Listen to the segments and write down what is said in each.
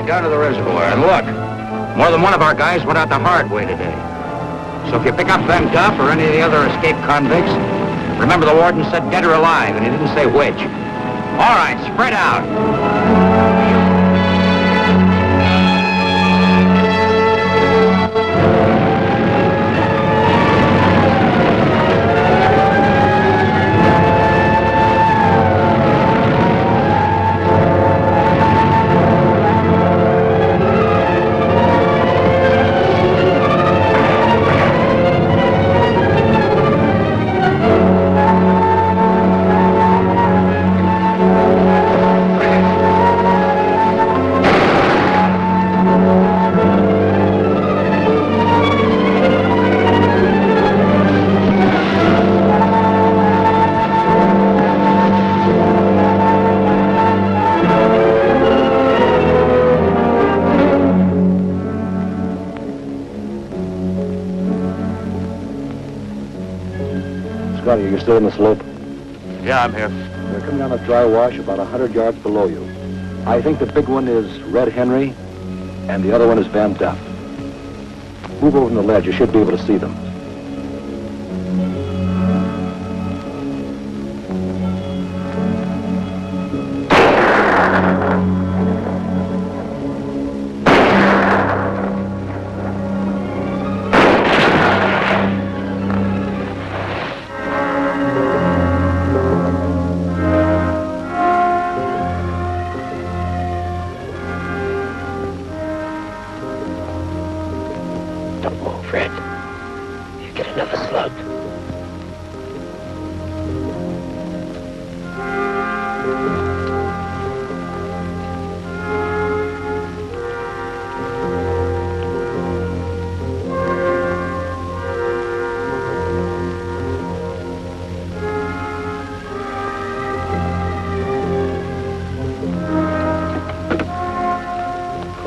down to the reservoir. And look, more than one of our guys went out the hard way today. So if you pick up them Duff or any of the other escaped convicts, remember the warden said dead or alive, and he didn't say which. All right, spread out. You're still in the slope? Yeah, I'm here. They're coming down a dry wash about 100 yards below you. I think the big one is Red Henry, and the other one is Van Duff. Move over from the ledge. You should be able to see them.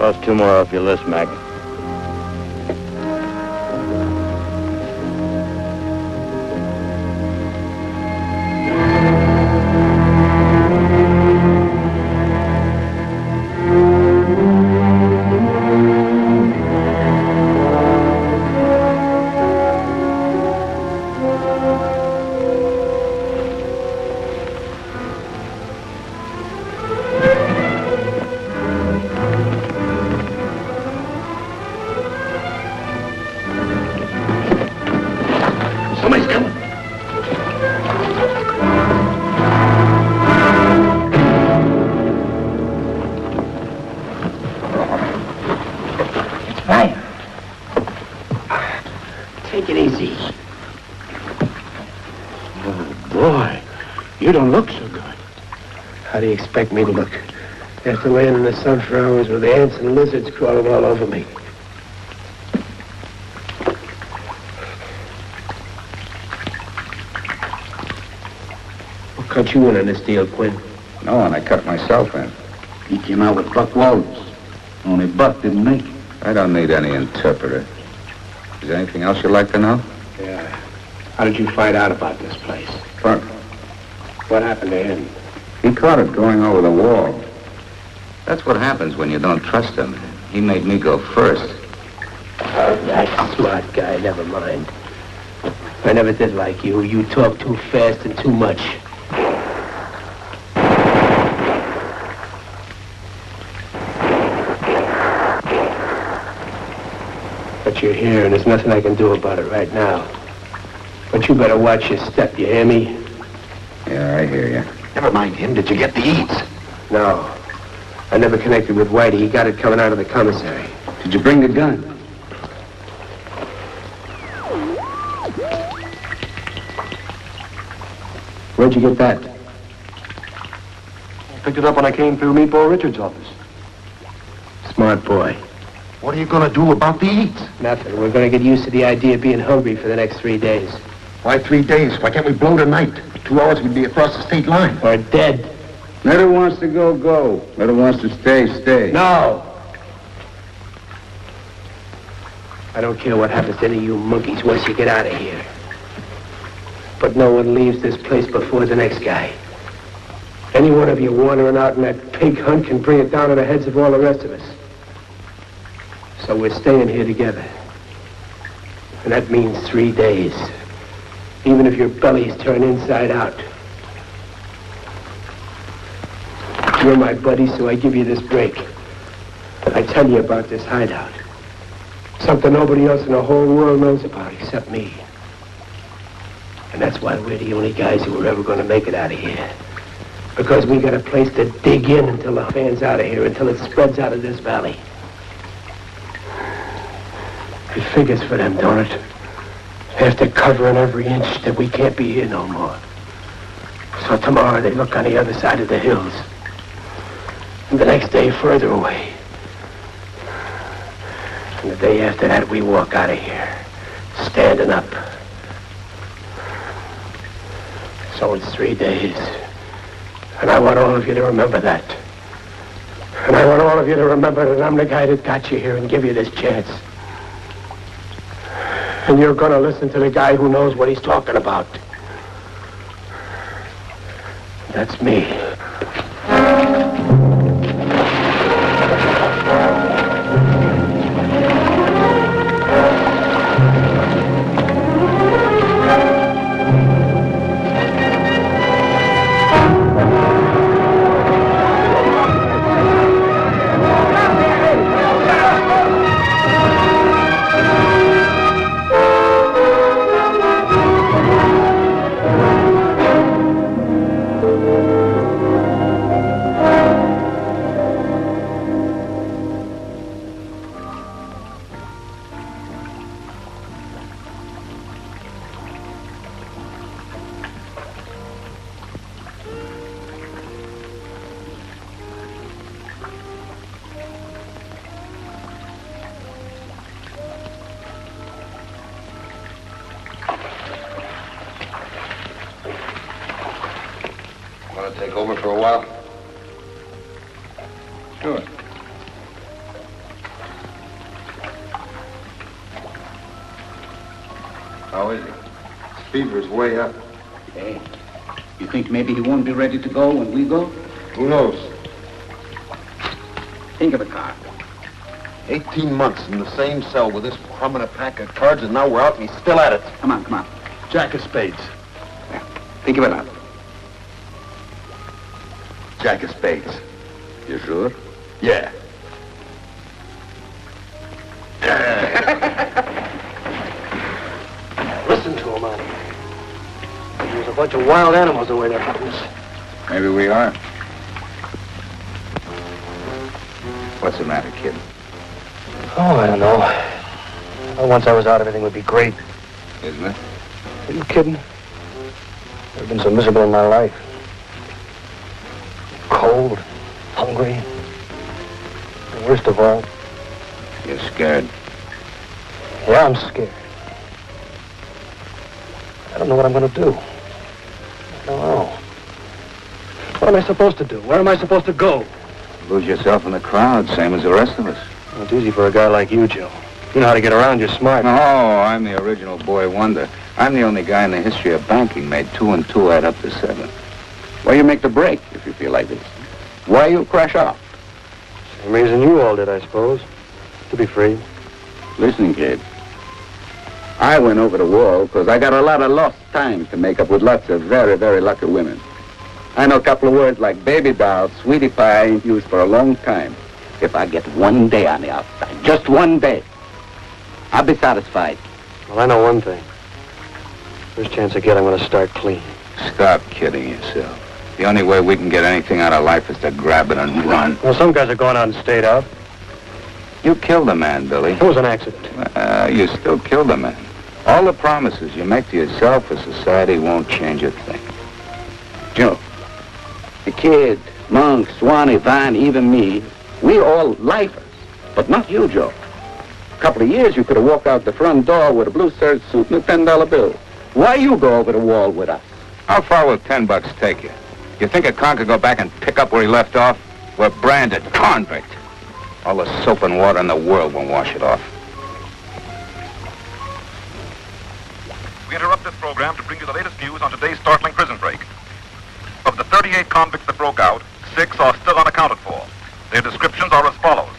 Cross two more off your list, Mac. You don't look so good. How do you expect me to look? After laying in the sun for hours with the ants and lizards crawling all over me. What cut you in on this deal, Quinn? No one. I cut myself in. He came out with Buck Walters. Only Buck didn't make it. I don't need any interpreter. Is there anything else you'd like to know? Yeah. How did you find out about this place? Buck. What happened to him? He caught it going over the wall. That's what happens when you don't trust him. He made me go first. Oh, that smart guy, never mind. I never did like you. You talk too fast and too much. But you're here, and there's nothing I can do about it right now. But you better watch your step, you hear me? Yeah, I hear you. Never mind him. Did you get the eats? No. I never connected with Whitey. He got it coming out of the commissary. Did you bring the gun? Where'd you get that? I picked it up when I came through Meatball Richards' office. Smart boy. What are you going to do about the eats? Nothing. We're going to get used to the idea of being hungry for the next 3 days. Why 3 days? Why can't we blow tonight? 2 hours we'd be across the state line. Or dead. Let who wants to go, go. Let who wants to stay, stay. No! I don't care what happens to any of you monkeys once you get out of here. But no one leaves this place before the next guy. Any one of you wandering out in that pig hunt can bring it down on the heads of all the rest of us. So we're staying here together. And that means 3 days. Even if your bellies turn inside out. You're my buddy, so I give you this break. I tell you about this hideout. Something nobody else in the whole world knows about except me. And that's why we're the only guys who are ever going to make it out of here. Because we got a place to dig in until the fan's out of here, until it spreads out of this valley. It figures for them, don't it? After covering every inch that we can't be here no more. So tomorrow they look on the other side of the hills. And the next day further away. And the day after that we walk out of here, standing up. So it's 3 days. And I want all of you to remember that. And I want all of you to remember that I'm the guy that got you here and give you this chance. And you're going to listen to the guy who knows what he's talking about. That's me. Want to take over for a while? Sure. How is he? His fever's way up. Hey, you think maybe he won't be ready to go when we go? Who knows? Think of the car. 18 months in the same cell with this crumb and a pack of cards, and now we're out and he's still at it. Come on, come on. Jack of spades. Yeah. Think of it out. Jack of spades. You sure? Yeah. Listen to him, Arnie. There's a bunch of wild animals the way they're hunting us. Maybe we are. What's the matter, kid? Oh, I don't know. Well, once I was out, everything would be great. Isn't it? Are you kidding? I've been so miserable in my life. Cold, hungry. And worst of all, You're scared. yeah, I'm scared. I don't know what I'm going to do. I don't know. What am I supposed to do? Where am I supposed to go? Lose yourself in the crowd, same as the rest of us. Well, it's easy for a guy like you, Joe. You know how to get around, you're smart. Oh, I'm the original boy wonder. I'm the only guy in the history of banking made 2 and 2 add up to 7. Why you make the break if you feel like this? Why you crash off? Same reason you all did, I suppose. To be free. Listen, kid. I went over the wall because I got a lot of lost time to make up with lots of very, very lucky women. I know a couple of words like baby doll, sweetie pie I ain't used for a long time. If I get 1 day on the outside, just 1 day, I'll be satisfied. Well, I know one thing. First chance I get, I'm going to start clean. Stop kidding yourself. The only way we can get anything out of life is to grab it and run. Well, some guys are going out and stayed out. You killed a man, Billy. It was an accident. You still killed a man. All the promises you make to yourself or society won't change a thing. Joe, the kid, Monk, Swanee, Vine, even me, we all lifers. But not you, Joe. A couple of years you could have walked out the front door with a blue serge suit and a $10 bill. Why you go over the wall with us? How far will $10 take you? You think a con could go back and pick up where he left off? We're branded convict. All the soap and water in the world won't wash it off. We interrupt this program to bring you the latest news on today's startling prison break. Of the 38 convicts that broke out, 6 are still unaccounted for. Their descriptions are as follows.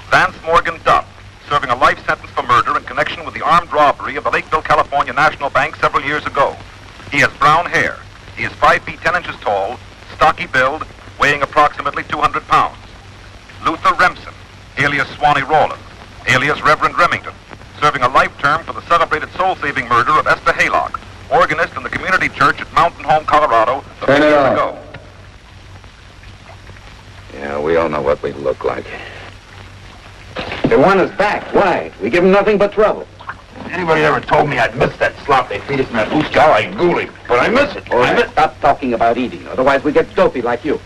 Vance Morgan Duff, serving a life sentence for murder in connection with the armed robbery of the Lakeville, California National Bank several years ago. He has brown hair. He is 5 feet 10 inches tall, stocky build, weighing approximately 200 pounds. Luther Remsen, alias Swanee Rawlins, alias Reverend Remington, serving a life term for the celebrated soul-saving murder of Esther Haylock, organist in the community church at Mountain Home, Colorado, a few years ago. Yeah, we all know what we look like. They want us back. Why? We give them nothing but trouble. Anybody ever told me I'd miss that slop they feed us in that loose cow, I gooly. But I miss it. All right, stop talking about eating. Otherwise we get dopey like you.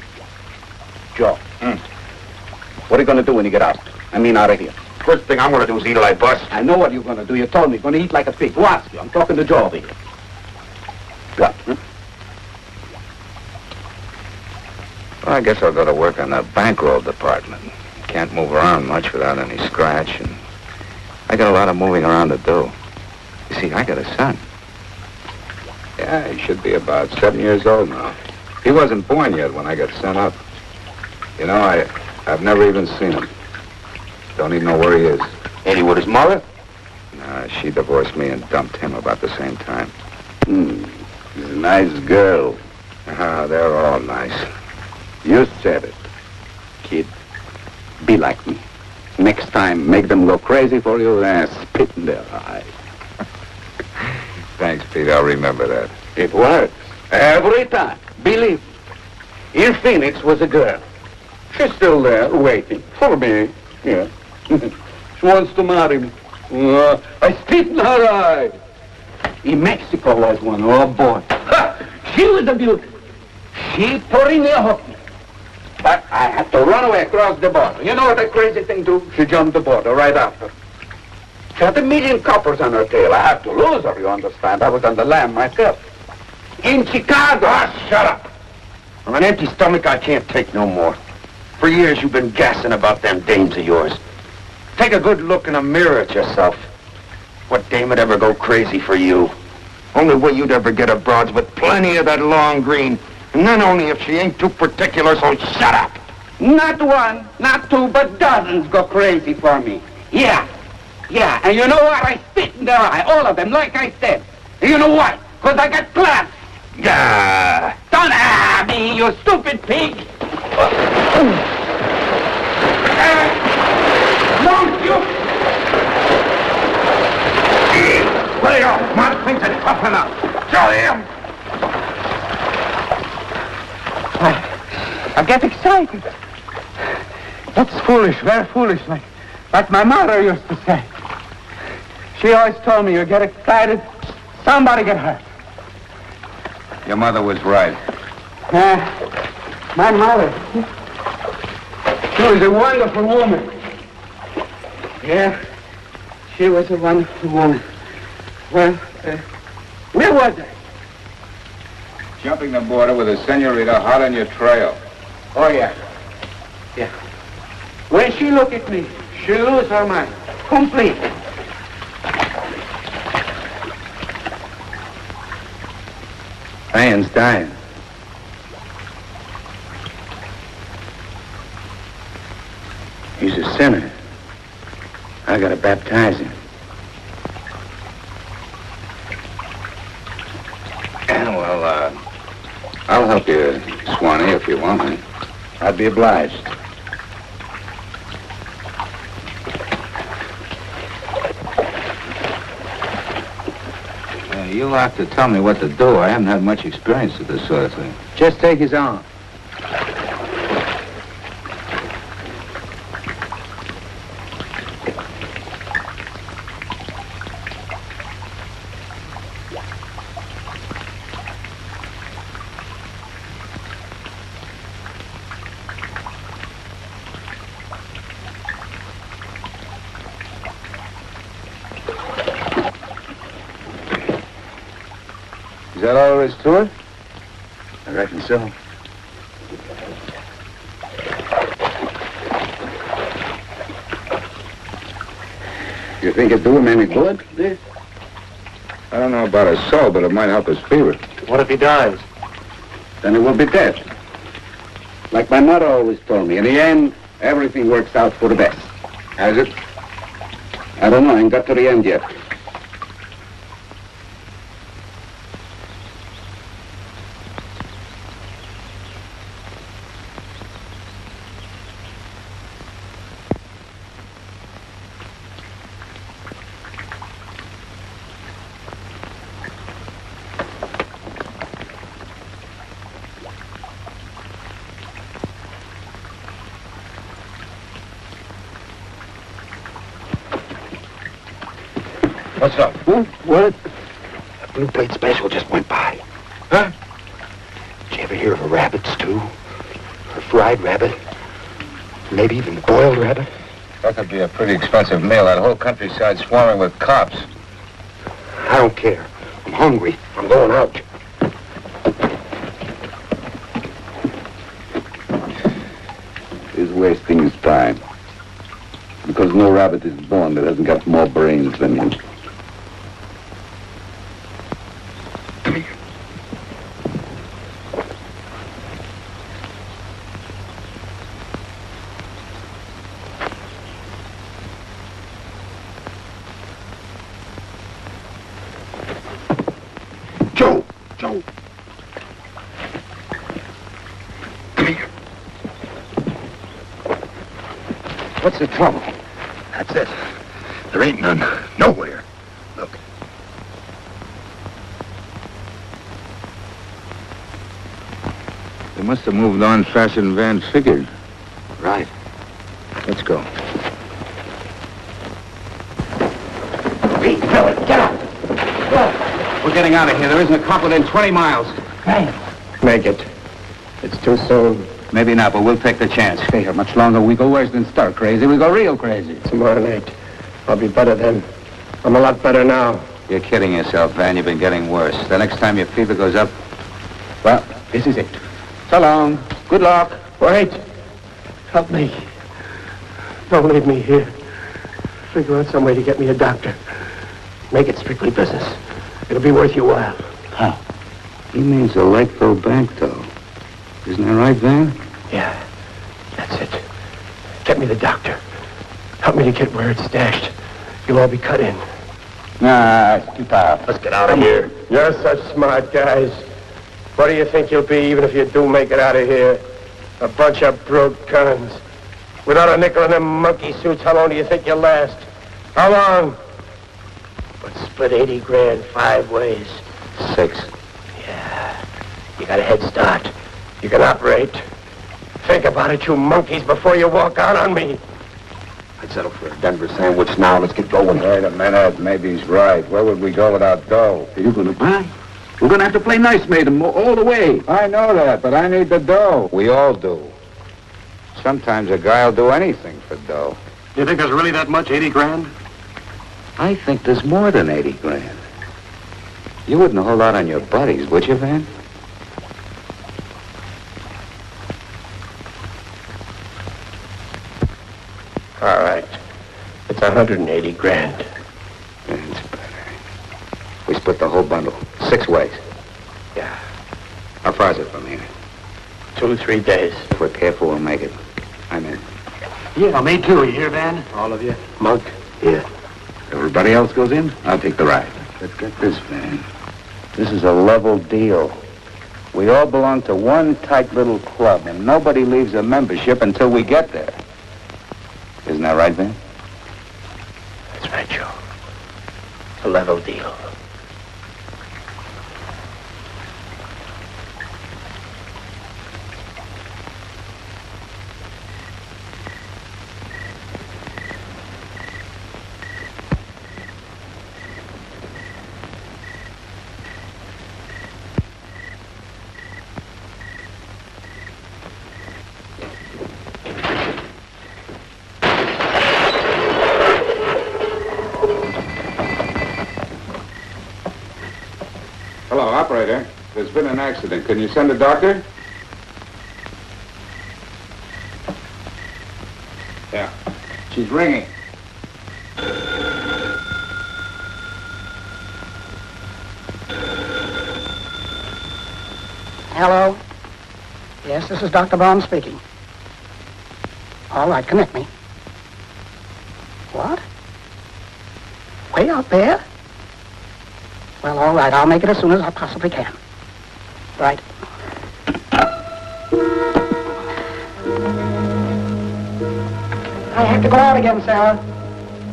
Joe. What are you going to do when you get out? I mean out of here. First thing I'm going to do is eat like bus. I know what you're going to do. You told me you're going to eat like a pig. Who asked you? I'm talking to Joe over here. What? Well, I guess I'll go to work on the bankroll department. Can't move around much without any scratch, and I got a lot of moving around to do. You see, I got a son. Yeah, he should be about 7 years old now. He wasn't born yet when I got sent up. You know, I've never even seen him. Don't even know where he is. Ain't he with his mother? Nah, she divorced me and dumped him about the same time. She's a nice girl. Ah, they're all nice. You said it. Kid, be like me. Next time, make them go crazy for you and spit in their eyes. Thanks, Pete. I'll remember that. It works. Every time. Believe me. In Phoenix was a girl. She's still there, waiting for me. Yeah. She wants to marry me. I spit in her eye. In Mexico was one. Oh, boy. She was a beauty. She put in a hook. But I had to run away across the border. You know what the crazy thing do? She jumped the border right after. She had 1 million coppers on her tail. I had to lose her, you understand. I was on the lam myself. In Chicago. Ah, shut up. On an empty stomach, I can't take no more. For years, you've been gassing about them dames of yours. Take a good look in a mirror at yourself. What dame would ever go crazy for you? Only way you'd ever get a broad's with plenty of that long green. And then only if she ain't too particular, so shut up. Not one, not two, but dozens go crazy for me. Yeah. And you know what? I spit in their eye, all of them, like I said. And you know what? Because I got class. Yeah. Don't me, you stupid pig. Don't you? Lay off, Mark thinks it's tough enough. Show him. I get excited. That's foolish, very foolish, like my mother used to say. She always told me, you get excited, somebody get hurt. Your mother was right. My mother, she was a wonderful woman. Yeah, she was a wonderful woman. Well, where was I? Jumping the border with a senorita hot on your trail. Oh, yeah. When she look at me, she lose her mind. Completely. Man's dying. He's a sinner. I gotta baptize him. Yeah, well, I'll help you, Swanee, if you want me. I'd be obliged. You'll have to tell me what to do. I haven't had much experience with this sort of thing. Just take his arm. Is that all there is to it? I reckon so. You think it'd do him any good, this? I don't know about his soul, but it might help his fever. What if he dies? Then he will be dead. Like my mother always told me, in the end, everything works out for the best. Has it? I don't know. I ain't got to the end yet. What's up? Huh? What? A blue plate special just went by. Huh? Did you ever hear of a rabbit stew? Or fried rabbit? Maybe even boiled rabbit? That could be a pretty expensive meal. That whole countryside swarming with cops. I don't care. I'm hungry. I'm going out. He's wasting his time. Because no rabbit is born that hasn't got more brains than him. Come here. Joe! Joe! Come here. What's the trouble? That's it. There ain't none. Nowhere. Look. They must have moved on faster than Van figured. Right. Let's go. Hey, fella, get up! We're getting out of here. There isn't a cop within 20 miles. Make it. It's too soon. Maybe not, but we'll take the chance. Stay here much longer. We go worse than stark crazy. We go real crazy. Tomorrow night. I'll be better then. I'm a lot better now. You're kidding yourself, Van. You've been getting worse. The next time your fever goes up, well, this is it. So long. Good luck. Wait. Help me. Don't leave me here. Figure out some way to get me a doctor. Make it strictly business. It'll be worth your while. How? He means a Lakeville bank, though. Isn't that right, Van? Yeah, that's it. Get me the doctor. Help me to get where it's stashed. You'll all be cut in. Nah, it's too tough. Let's get out of here. You're such smart guys. What do you think you'll be even if you do make it out of here? A bunch of broke cons. Without a nickel in them monkey suits, how long do you think you'll last? How long? But split 80 grand 5 ways. 6. Yeah, you got a head start. You can operate. Think about it, you monkeys, before you walk out on me. I'd settle for a Denver sandwich now. Let's get going. Wait a minute. Maybe he's right. Where would we go without dough? Are you going to buy? We're going to have to play nice, mate, all the way. I know that, but I need the dough. We all do. Sometimes a guy'll do anything for dough. You think there's really that much, 80 grand? I think there's more than 80 grand. You wouldn't hold out on your buddies, would you, Van? All right. It's 180 grand. That's better. We split the whole bundle. 6 ways. Yeah. How far is it from here? 2-3 days. If we're careful, we'll make it. I'm in. Yeah, me too. You hear, Van? All of you? Monk? Yeah. Everybody else goes in? I'll take the ride. Let's get this, Van. This is a level deal. We all belong to one tight little club, and nobody leaves a membership until we get there. Isn't that right, Van? That's right, Joe. A level deal. Hello, operator. There's been an accident. Can you send a doctor? Yeah. She's ringing. Hello? Yes, this is Dr. Brown speaking. All right, connect me. What? Way out there? Well, all right. I'll make it as soon as I possibly can. Right. I have to go out again, Sarah.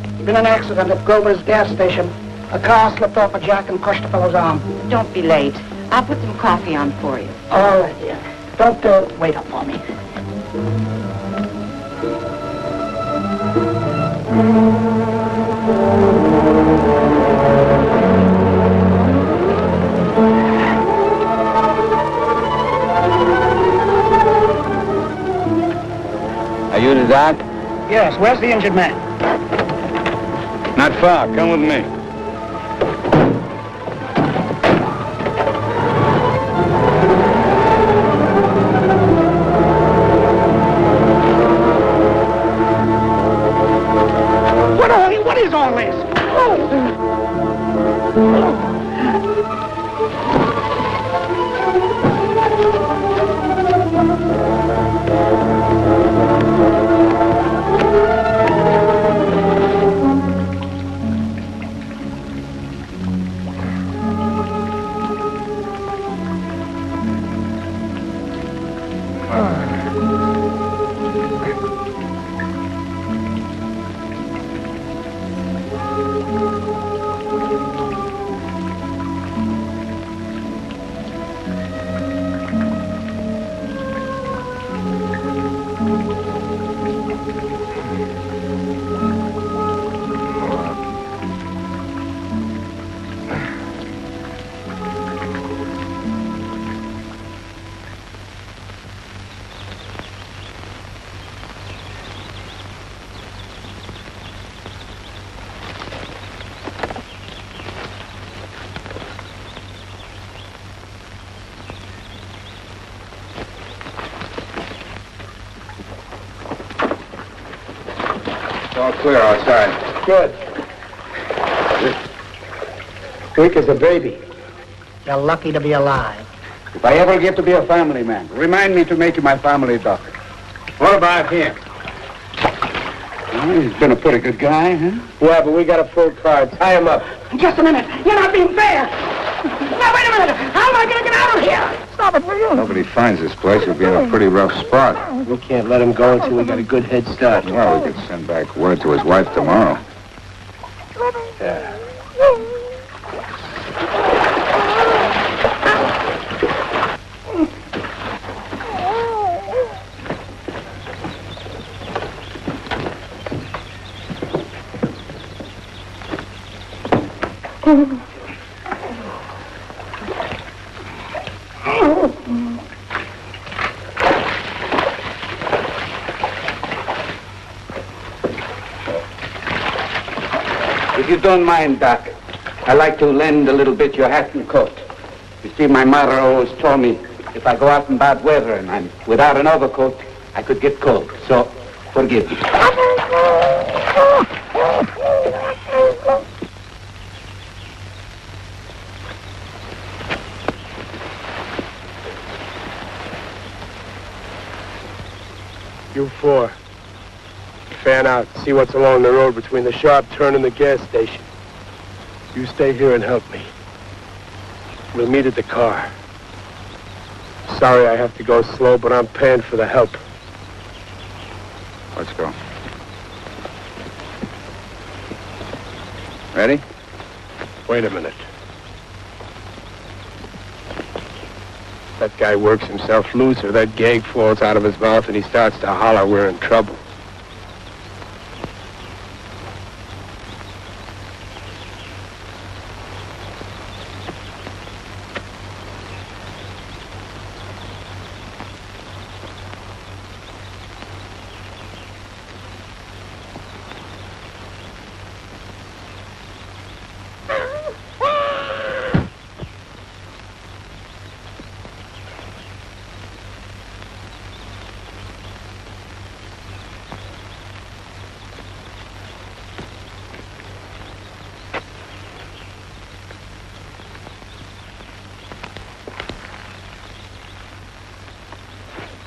There's been an accident at Grover's gas station. A car slipped off a jack and crushed a fellow's arm. Don't be late. I'll put some coffee on for you. All right, dear. Don't wait up for me. Are you the doc? Yes, where's the injured man? Not far. Come with me. What is all this? All clear outside. Good. Weak as a baby. You're lucky to be alive. If I ever get to be a family man, remind me to make you my family doctor. What about him? Well, he's been a pretty good guy, huh? Yeah, but we got a full car. Tie him up. Just a minute. You're not being fair. Now, wait a minute. How am I going to get out of here? Stop it, will you? Nobody finds this place. We'll be in a pretty rough spot. We can't let him go until we got a good head start. Well, we could send back word to his wife tomorrow. Yeah. If you don't mind, Doc, I'd like to lend a little bit your hat and coat. You see, my mother always told me if I go out in bad weather and I'm without an overcoat, I could get cold. So, forgive me. You four. Fan out. See what's along the road between the sharp turn and the gas station. You stay here and help me. We'll meet at the car. Sorry I have to go slow, but I'm paying for the help. Let's go. Ready? Wait a minute. That guy works himself loose, or that gag falls out of his mouth and he starts to holler, we're in trouble.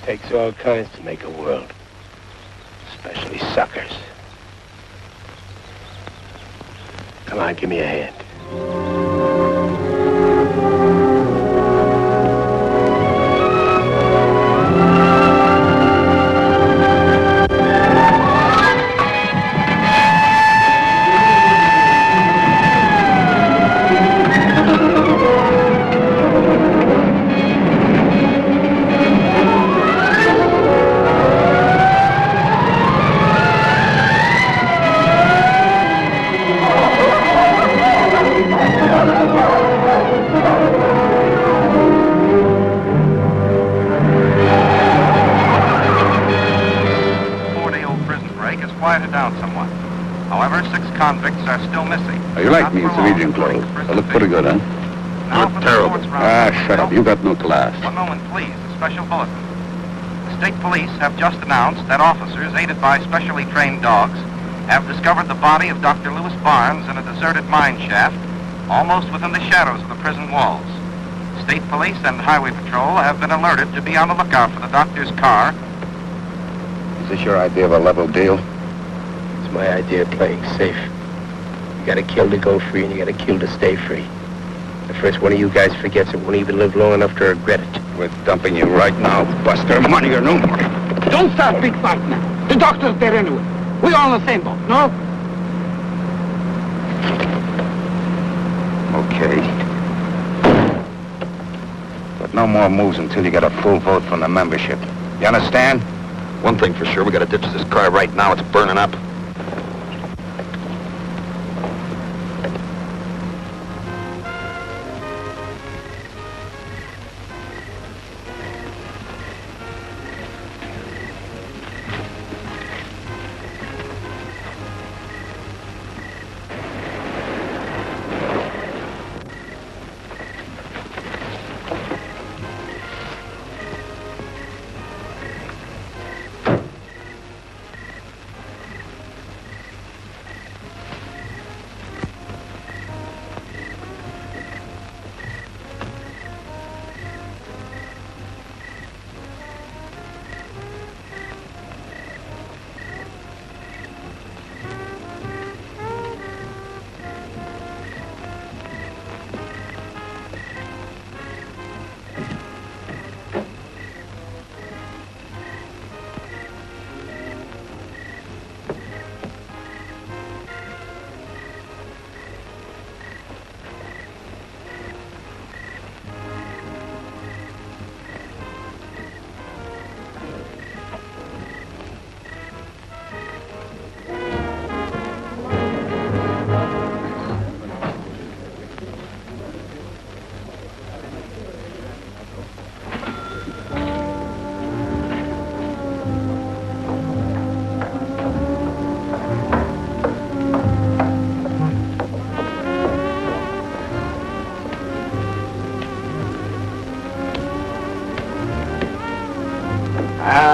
Takes all kinds to make a world, especially suckers. Come on, give me a hand. You like me in civilian clothes. I look pretty good, huh? You're terrible. Shut up. You got no class. One moment, please. A special bulletin. The state police have just announced that officers, aided by specially trained dogs, have discovered the body of Dr. Lewis Barnes in a deserted mine shaft, almost within the shadows of the prison walls. State police and highway patrol have been alerted to be on the lookout for the doctor's car. Is this your idea of a level deal? It's my idea of playing safe. You gotta kill to go free, and you gotta kill to stay free. The first one of you guys forgets it won't even live long enough to regret it. We're dumping you right now, Buster. Money or no money. Don't start big fight now. The doctor's there anyway. We're all in the same boat, no? Okay. But no more moves until you get a full vote from the membership. You understand? One thing for sure, we gotta ditch this car right now. It's burning up.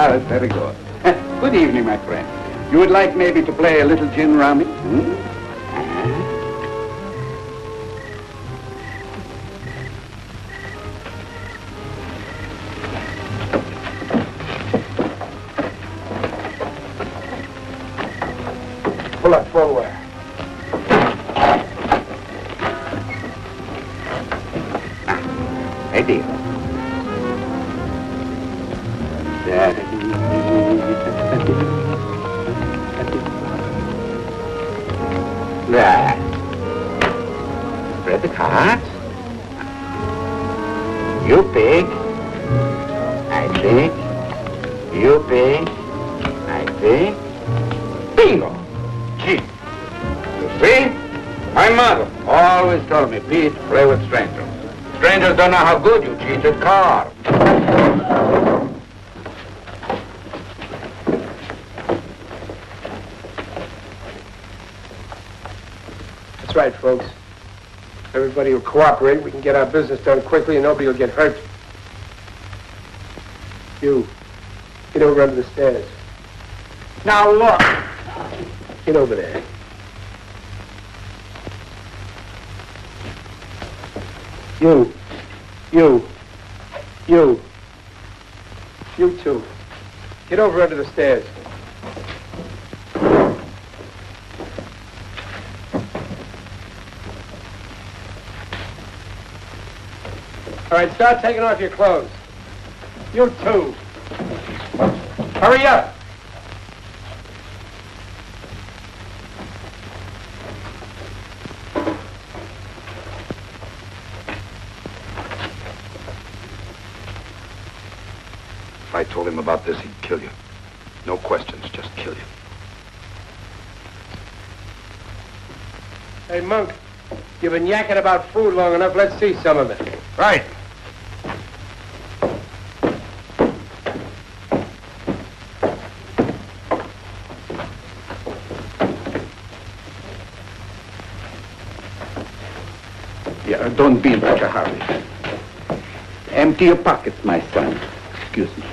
That's very good. Good evening, my friend. You would like maybe to play a little gin rummy? Pull up forward. Hey, dear. Right. Spread the cards. You pick. I pick. You pick. I pick. Bingo! Gee. You see? My mother always told me, Pete, play with strangers. Strangers don't know how good you cheat at cards. That's right, folks. If everybody will cooperate, we can get our business done quickly and nobody will get hurt. You, get over under the stairs. Now look. Get over there. You two. Get over under the stairs. All right, start taking off your clothes. You too. Hurry up. If I told him about this, he'd kill you. No questions, just kill you. Hey, Monk, you've been yakking about food long enough. Let's see some of it. Right. Yeah, don't be in such a hurry. Empty your pockets, my son. Excuse me.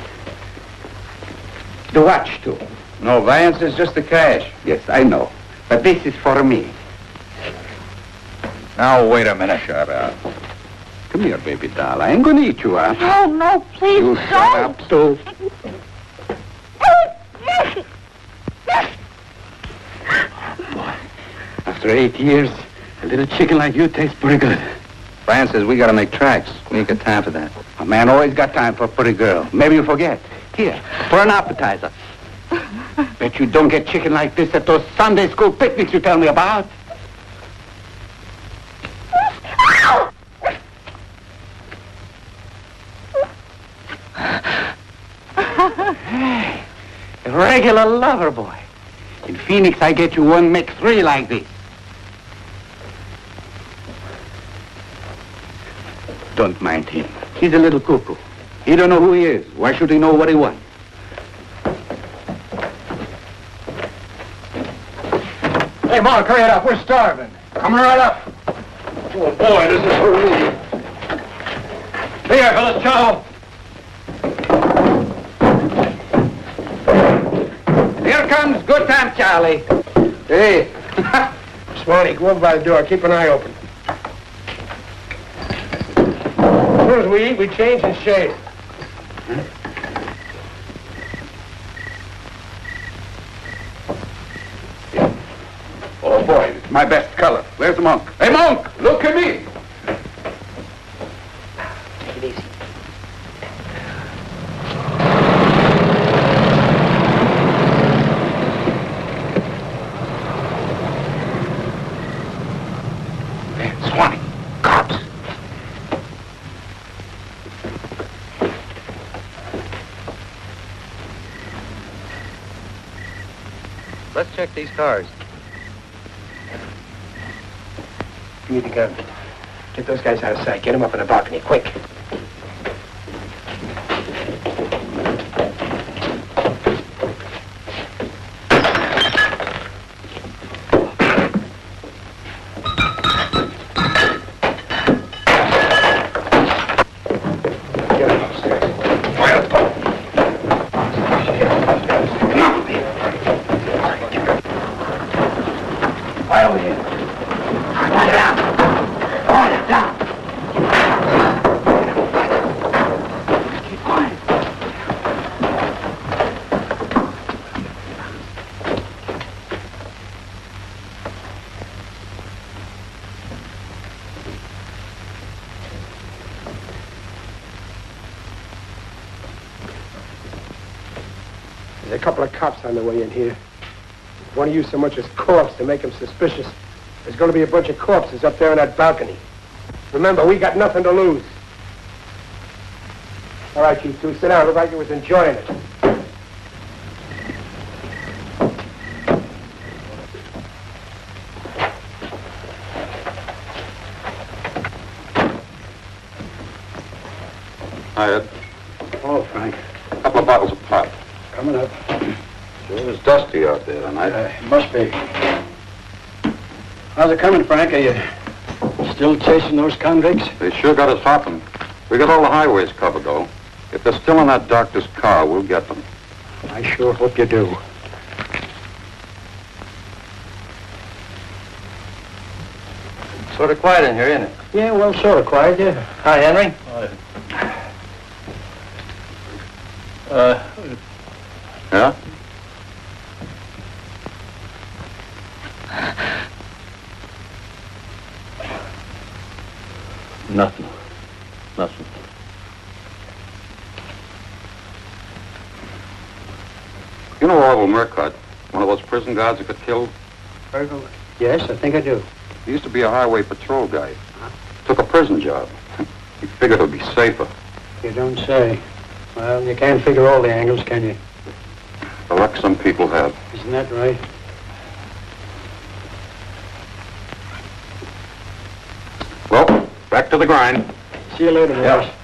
The watch, too. No, Vance, it's just the cash. Yes, I know. But this is for me. Now, wait a minute. Shut up. Come here, baby doll. I ain't gonna eat you up. No, no, please You don't. shut up, too. Boy, after 8 years, a little chicken like you tastes pretty good. Vance says we gotta make tracks. We ain't got time for that. A man always got time for a pretty girl. Maybe you forget. Here, for an appetizer. Bet you don't get chicken like this at those Sunday school picnics you tell me about. Hey, a regular lover boy. In Phoenix, I get you one, make 3 like this. Don't mind him. He's a little cuckoo. He don't know who he is. Why should he know what he wants? Hey, Monk, hurry it up. We're starving. Coming right up. Oh, boy, this is for me. Here, fellas, chow. Here comes good time, Charlie. Hey. Swanee, go over by the door. Keep an eye open. As soon as we eat, we change and shave. Oh, boy, it's my best color. Where's the Monk? Hey, Monk, look at me. Take it easy. Swanee, cops. Let's check these cars. Give me the gun. Get those guys out of sight. Get them up in the balcony, quick. Get them upstairs. Right over here. Hold it down. Hold it down. Keep quiet. There's a couple of cops on the way in here. Want to use so much as corpse to make them suspicious. There's going to be a bunch of corpses up there on that balcony. Remember, we got nothing to lose. All right, you two, sit down. Look like you was enjoying it. Hi, Ed. Hello, Frank. A couple of bottles of pop. Coming up. Sure is dusty out there tonight. Must be. How's it coming, Frank? Are you still chasing those convicts? They sure got us hopping. We got all the highways covered, though. If they're still in that doctor's car, we'll get them. I sure hope you do. Sort of quiet in here, isn't it? Yeah, well, sort of quiet, yeah. Hi, Henry. Yeah? Nothing. Nothing. You know Orville Murcott, one of those prison guards that got killed? Yes, I think I do. He used to be a highway patrol guy. Took a prison job. He figured it would be safer. You don't say. Well, you can't figure all the angles, can you? The luck some people have. Isn't that right? Well, back to the grind. See you later, boys. Yeah.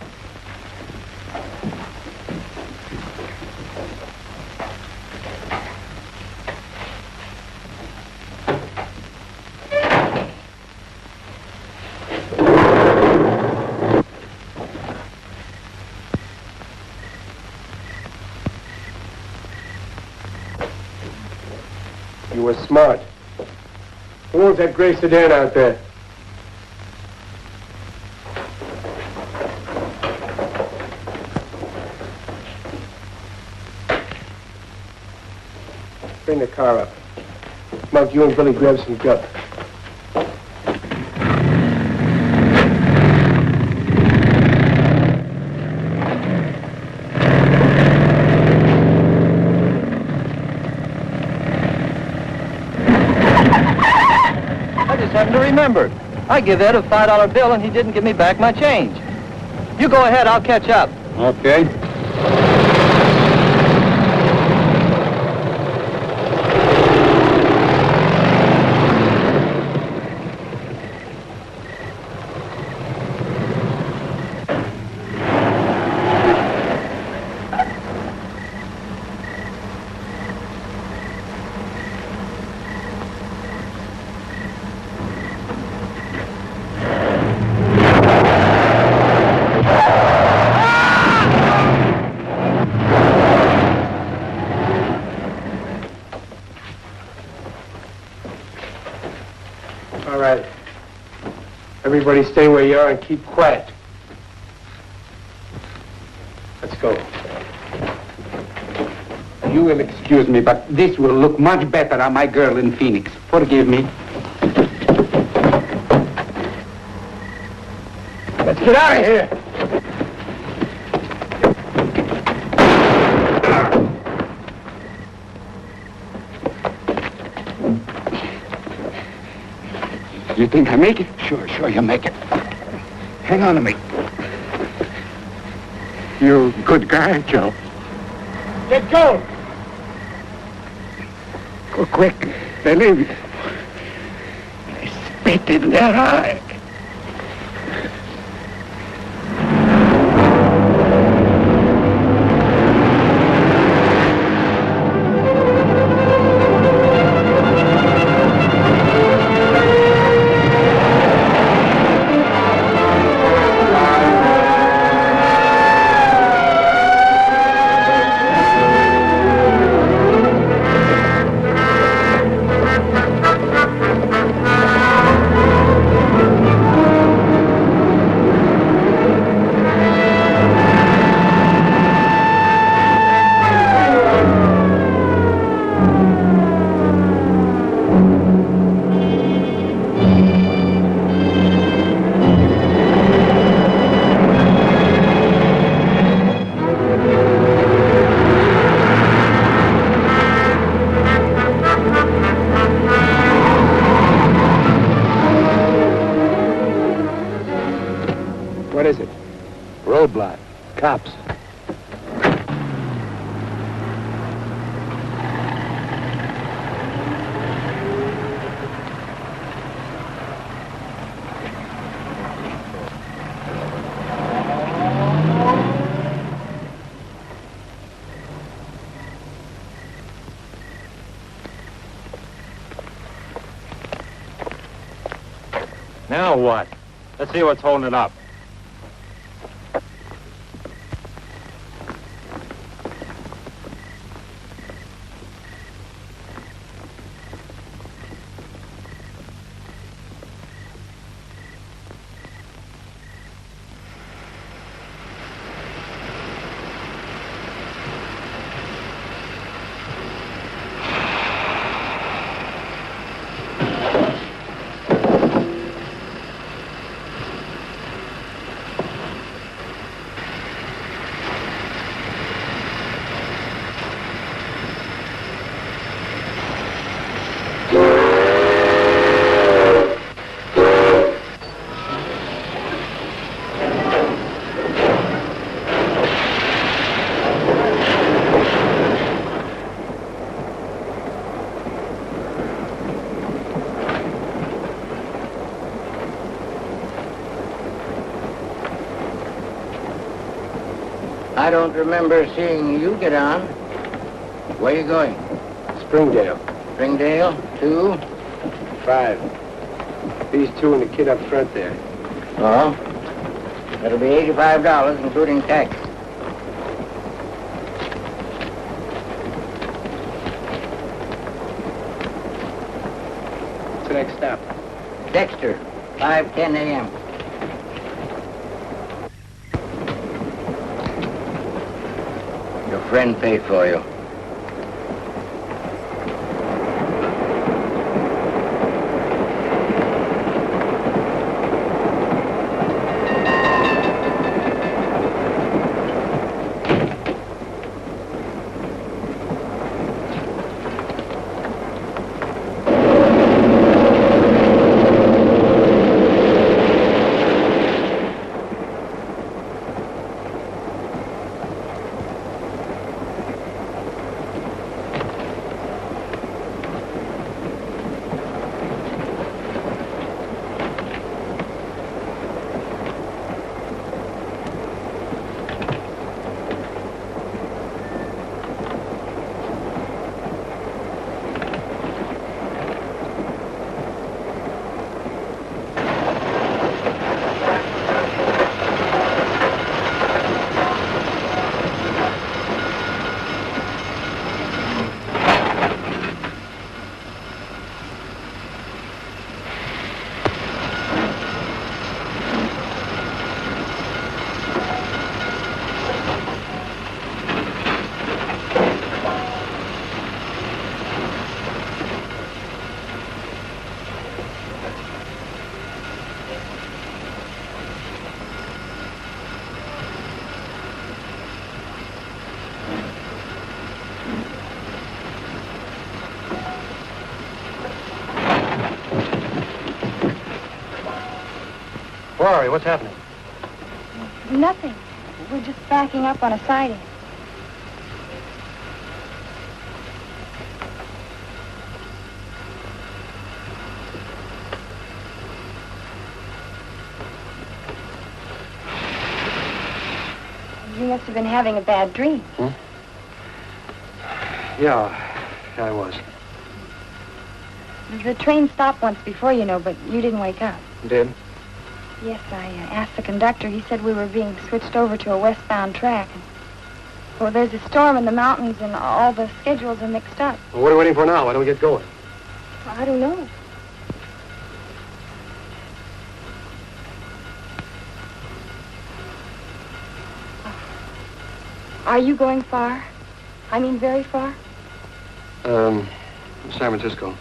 You were smart. Who owns that gray sedan out there? Bring the car up. Monk, you and Billy grab some gup. I just happened to remember. I give Ed a $5 bill and he didn't give me back my change. You go ahead, I'll catch up. Okay. All right. Everybody stay where you are and keep quiet. Let's go. You will excuse me, but this will look much better on my girl in Phoenix. Forgive me. Let's get out of here. You think I make it? Sure, you make it. Hang on to me. You're a good guy, Joe. Get going. Go quick. They leave you. I spit in their eye. What is it? Roadblock. Cops. Now what? Let's see what's holding it up. I don't remember seeing you get on. Where are you going? Springdale. Springdale, 2, 5. These two and the kid up front there. Oh? That'll be $85, including tax. What's the next stop? Dexter, 5:10 a.m. Your friend paid for you. Where are you? What's happening? Nothing. We're just backing up on a siding. You must have been having a bad dream. Yeah, I was. The train stopped once before, you know, but you didn't wake up. Did? Yes, I asked the conductor. He said we were being switched over to a westbound track. And, well, there's a storm in the mountains and all the schedules are mixed up. Well, what are we waiting for now? Why don't we get going? I don't know. Are you going far? I mean, very far? San Francisco.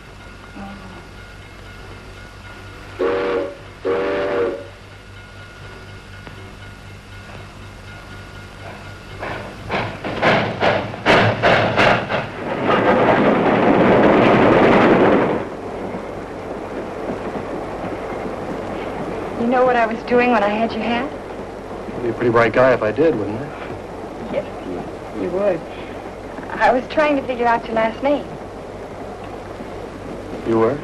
You know what I was doing when I had your hat? You'd be a pretty bright guy if I did, wouldn't I? Yes, you would. I was trying to figure out your last name. You were?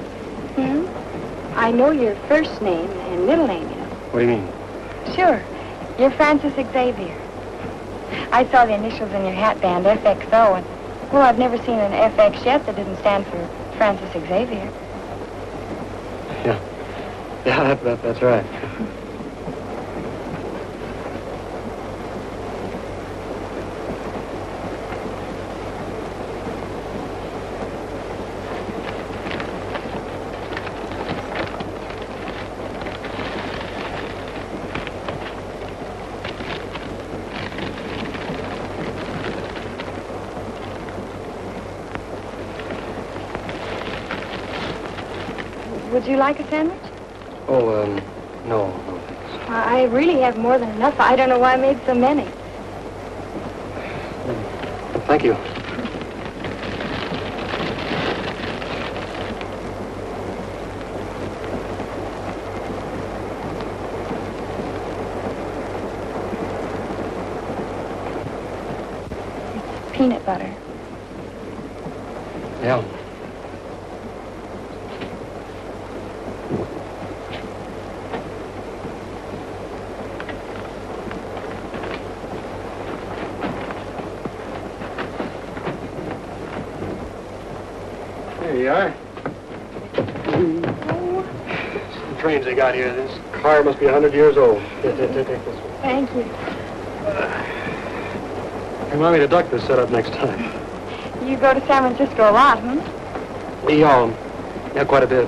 I know your first name and middle name, you know. What do you mean? Sure. You're Francis Xavier. I saw the initials in your hat band, FXO, and, well, I've never seen an FX yet that didn't stand for Francis Xavier. Yeah, that's right. Would you like a sandwich? Oh, no thanks. I really have more than enough. I don't know why I made so many. Thank you. It's peanut butter. Yeah. trains they got here. This car must be 100 years old. Take this one. Thank you. Remind me to duck this setup next time. You go to San Francisco a lot, Yeah, quite a bit.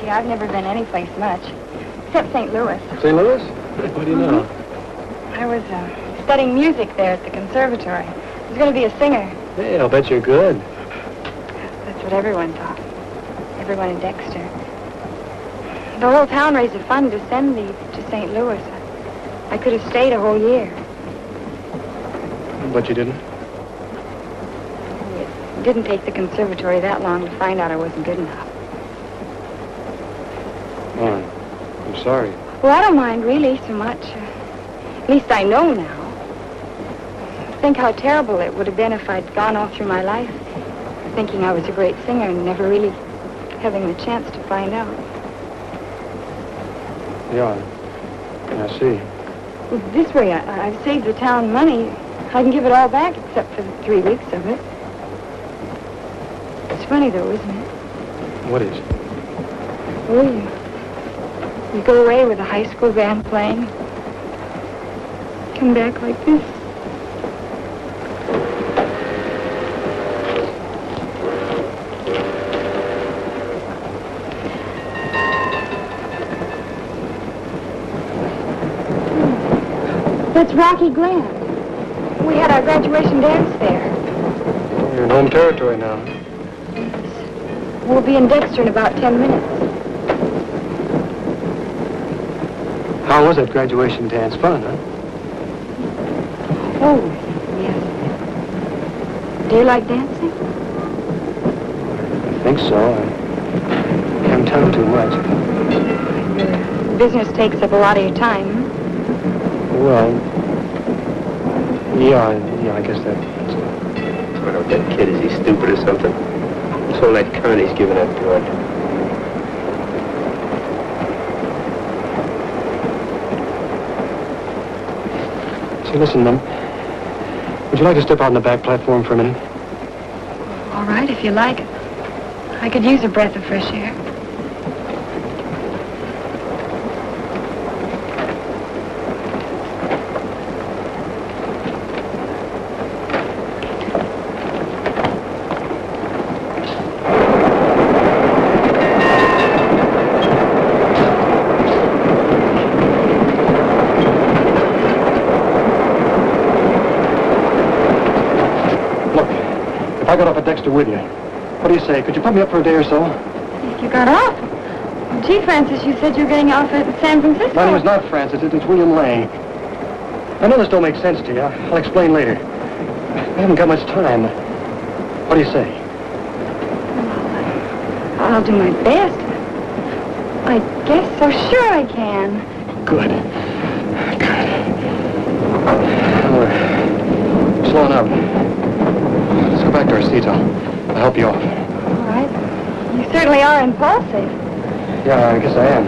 Gee, I've never been any place much, except St. Louis. St. Louis? What do you know? I was studying music there at the conservatory. I was going to be a singer. Hey, I'll bet you're good. That's what everyone thought. Everyone in Dexter. The whole town raised a fund to send me to St. Louis. I could have stayed a whole year. But you didn't? It didn't take the conservatory that long to find out I wasn't good enough. Oh, I'm sorry. Well, I don't mind really so much. At least I know now. Think how terrible it would have been if I'd gone all through my life thinking I was a great singer and never really having the chance to find out. Yeah, I see. Well, this way, I've saved the town money. I can give it all back except for the 3 weeks of it. It's funny, though, isn't it? What is? Well, you go away with a high school band playing, come back like this. That's Rocky Glen. We had our graduation dance there. You're in home territory now. We'll be in Dexter in about 10 minutes. How was that graduation dance? Fun, huh? Oh, yes. Do you like dancing? I think so. I haven't done too much. Your business takes up a lot of your time. Well, yeah, I guess that's it. I don't know if that kid, is he stupid or something? So that Connie's giving up good. Say, listen, Mum. Would you like to step out on the back platform for a minute? All right, if you like. I could use a breath of fresh air. I got off at Dexter with you. What do you say? Could you put me up for a day or so? You got off? Gee, Francis, you said you were getting off at San Francisco. My name is not Francis. It's William Lang. I know this don't make sense to you. I'll explain later. I haven't got much time. What do you say? I'll do my best. I guess so. Sure I can. Good. We're slowing up. Let's go back to our seats. I'll help you off. All right. You certainly are impulsive. Yeah, I guess I am.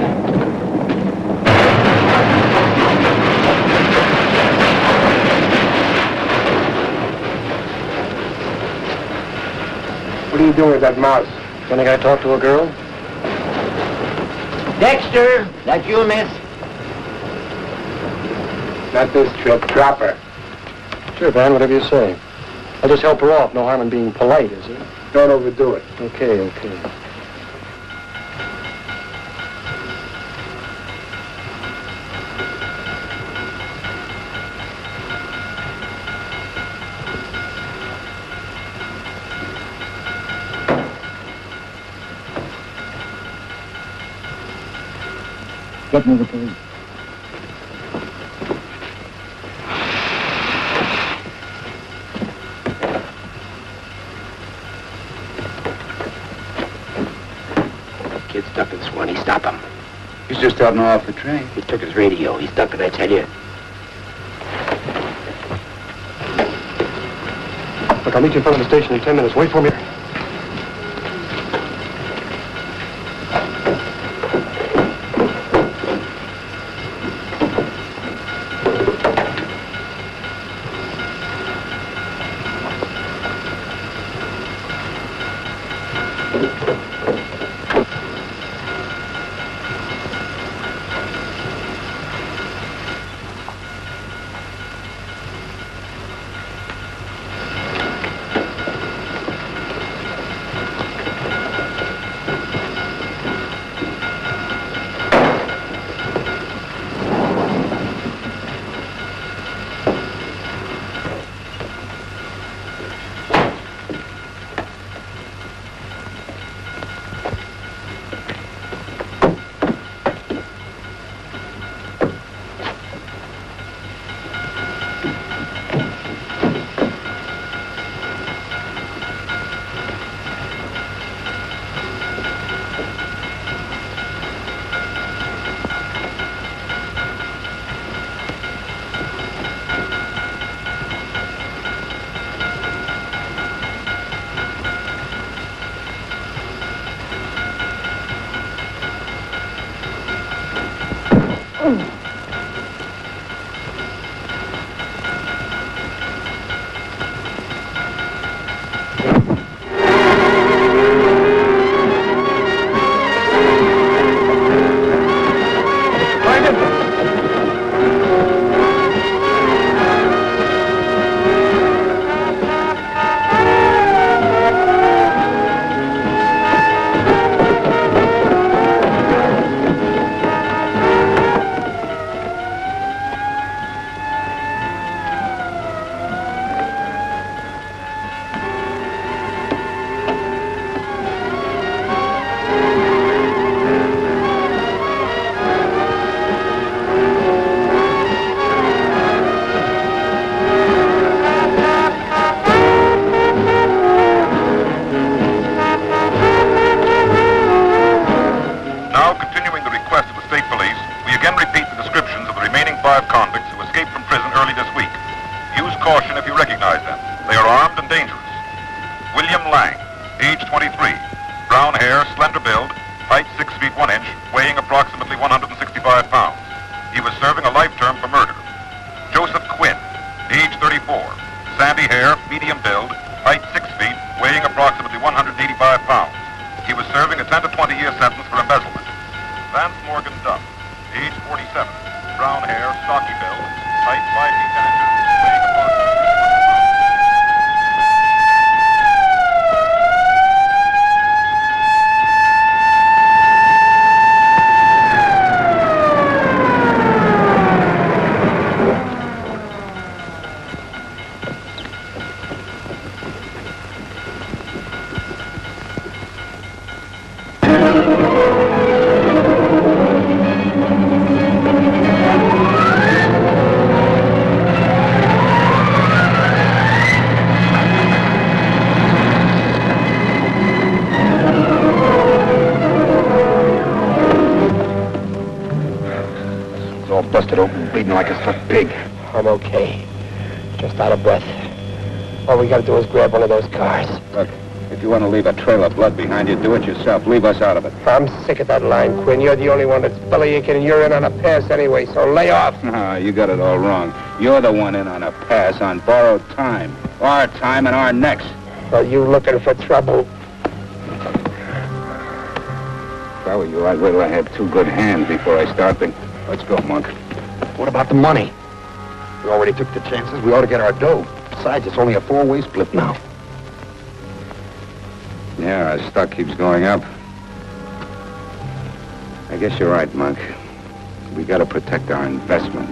What are you doing with that mouse? You think I talk to a girl? Dexter, that you, miss? Not this trip. Drop her. Sure, Van, whatever you say. I'll just help her off. No harm in being polite, is there? Don't overdo it. Okay. Get me the police. Kid's ducking Swanee. Stop him. He's just starting off the train. He took his radio. He's ducking, I tell you. Look, I'll meet you in front of the station in 10 minutes. Wait for me. Busted open, bleeding like a stuck pig. I'm okay. Just out of breath. All we gotta do is grab one of those cars. Look, if you want to leave a trail of blood behind you, do it yourself. Leave us out of it. I'm sick of that line, Quinn. You're the only one that's bellyaching, and you're in on a pass anyway, so lay off. No, you got it all wrong. You're the one in on a pass on borrowed time. Our time and our necks. Well, you looking for trouble? If I were you, I'd wait till I have two good hands before I start thinking. Let's go, Monk. What about the money? We already took the chances. We ought to get our dough. Besides, it's only a four-way split now. Yeah, our stock keeps going up. I guess you're right, Monk. We gotta protect our investment.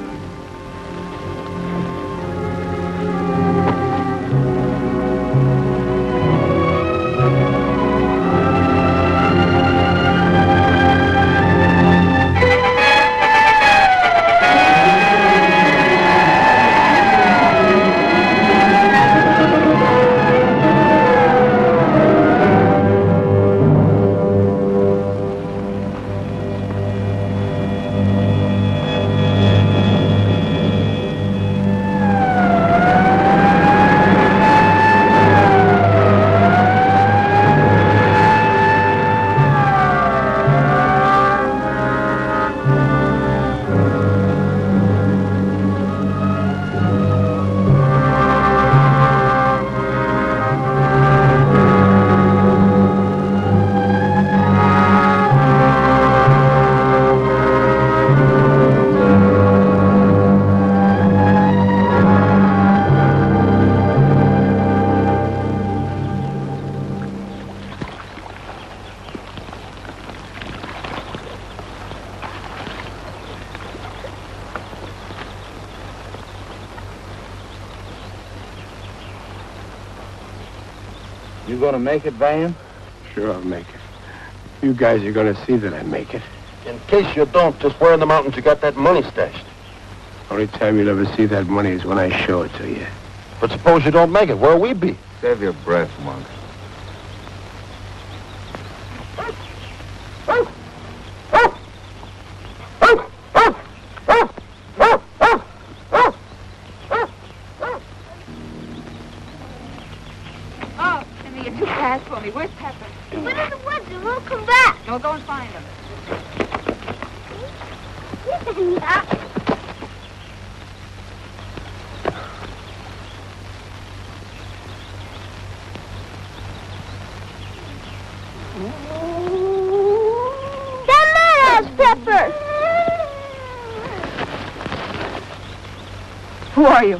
You gonna make it, Van? Sure, I'll make it. You guys are gonna see that I make it. In case you don't, just where in the mountains you got that money stashed? Only time you'll ever see that money is when I show it to you. But suppose you don't make it, where'll we be? Save your breath, Monk. Where's Pepper? He went in the woods and won't come back. No, go and find him. Pepper! Who are you?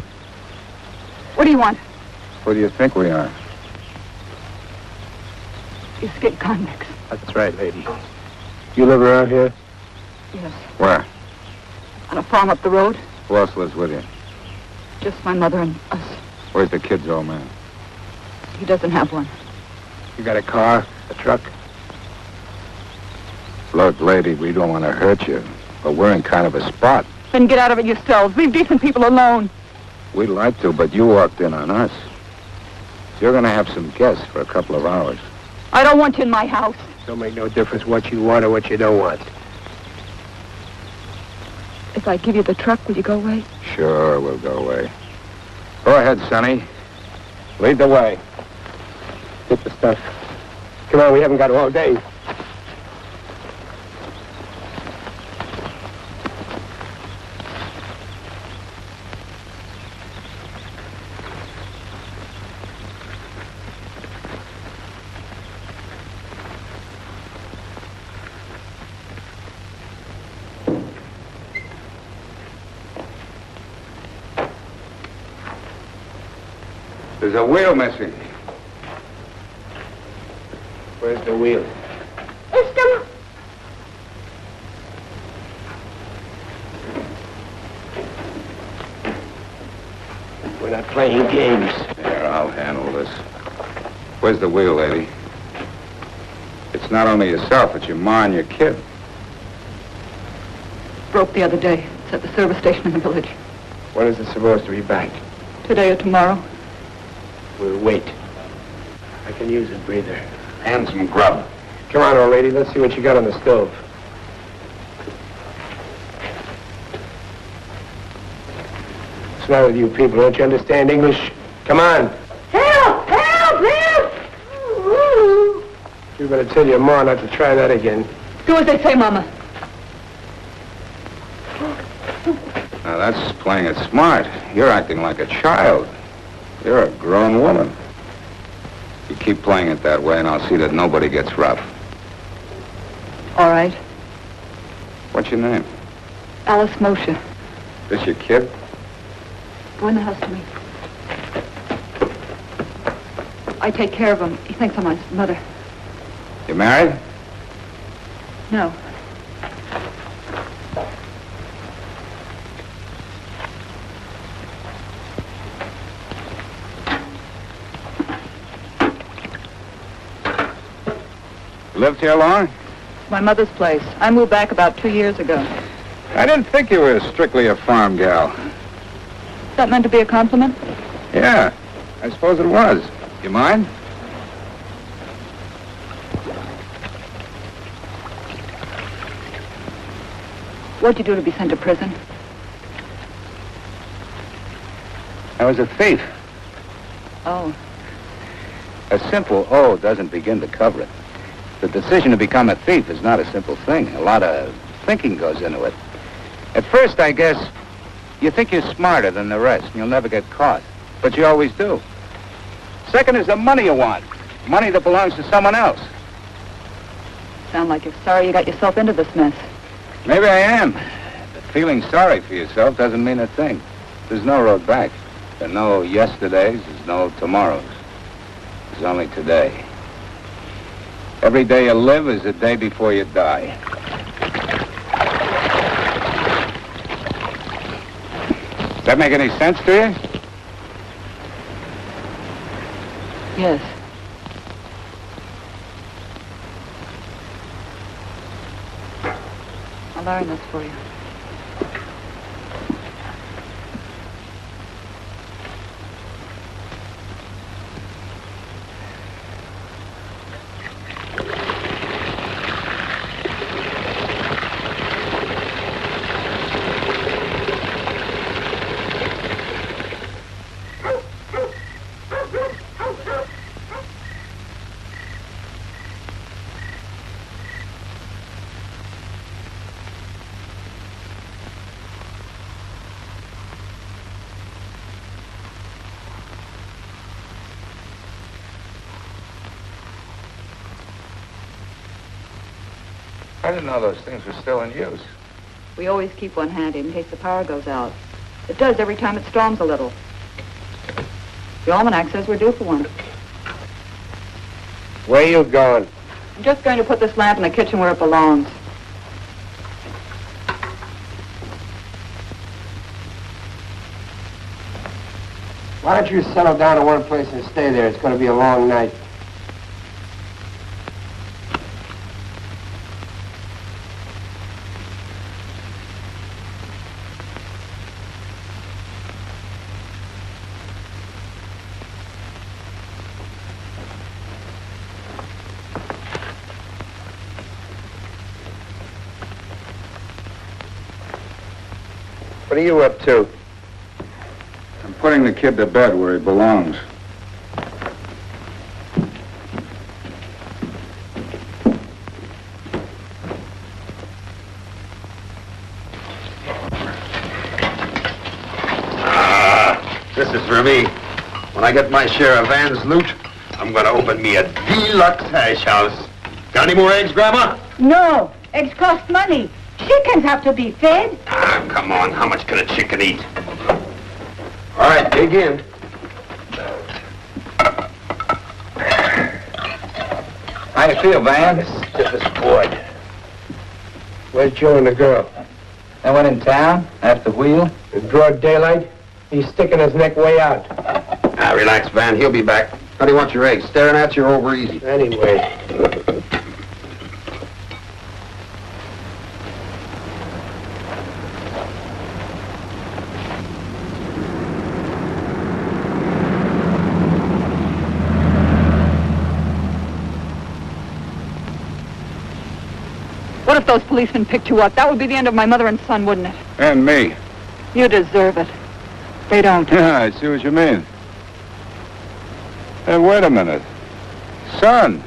What do you want? Who do you think we are? Escaped convicts. That's right, lady. You live around here? Yes. Where? On a farm up the road. Who else lives with you? Just my mother and us. Where's the kid's old man? He doesn't have one. You got a car, a truck? Look, lady, we don't want to hurt you, but we're in kind of a spot. Then get out of it yourselves. Leave decent people alone. We'd like to, but you walked in on us. So you're going to have some guests for a couple of hours. I don't want you in my house. Don't make no difference what you want or what you don't want. If I give you the truck, will you go away? Sure, we'll go away. Go ahead, Sonny. Lead the way. Get the stuff. Come on, we haven't got all day. There's a wheel missing. Where's the wheel? It's We're not playing games. Here, I'll handle this. Where's the wheel, lady? It's not only yourself, it's your ma and your kid. Broke the other day. It's at the service station in the village. When is it supposed to be back? Today or tomorrow. We'll wait. I can use a breather. And some grub. Come on, old lady. Let's see what you got on the stove. What's the matter with you people? Don't you understand English? Come on. Help! Help! Help! You better tell your ma not to try that again. Do as they say, Mama. Now, that's playing it smart. You're acting like a child. You're a grown woman. You keep playing it that way, and I'll see that nobody gets rough. All right. What's your name? Alice Moshe. This your kid? Go in the house to me. I take care of him. He thinks I'm his mother. You married? No. Lived here long? It's my mother's place. I moved back about 2 years ago. I didn't think you were strictly a farm gal. Is that meant to be a compliment? Yeah, I suppose it was. You mind? What'd you do to be sent to prison? I was a thief. Oh. A simple O doesn't begin to cover it. The decision to become a thief is not a simple thing. A lot of thinking goes into it. At first, I guess, you think you're smarter than the rest, and you'll never get caught. But you always do. Second is the money you want. Money that belongs to someone else. Sound like you're sorry you got yourself into this mess. Maybe I am. But feeling sorry for yourself doesn't mean a thing. There's no road back. There are no yesterdays, there's no tomorrows. There's only today. Every day you live is the day before you die. Does that make any sense to you? Yes. I'll iron this for you. didn't know those things were still in use. We always keep one handy in case the power goes out. It does every time it storms a little. The almanac says we're due for one. Where you going? I'm just going to put this lamp in the kitchen where it belongs. Why don't you settle down in one place and stay there? It's going to be a long night. What are you up to? I'm putting the kid to bed where he belongs. This is for me. When I get my share of Van's loot, I'm gonna open me a deluxe hash house. Got any more eggs, Grandma? No, eggs cost money. Chickens have to be fed. Ah, come on. How much can a chicken eat? All right, dig in. How you feel, Van? Stiff as board. Where's Joe and the girl? They went in town after wheel. In broad daylight? He's sticking his neck way out. Ah, relax, Van. He'll be back. How do you want your eggs? Staring at you or over easy? Anyway. What if those policemen picked you up? That would be the end of my mother and son, wouldn't it? And me. You deserve it. They don't. Yeah, I see what you mean. Hey, wait a minute. Son.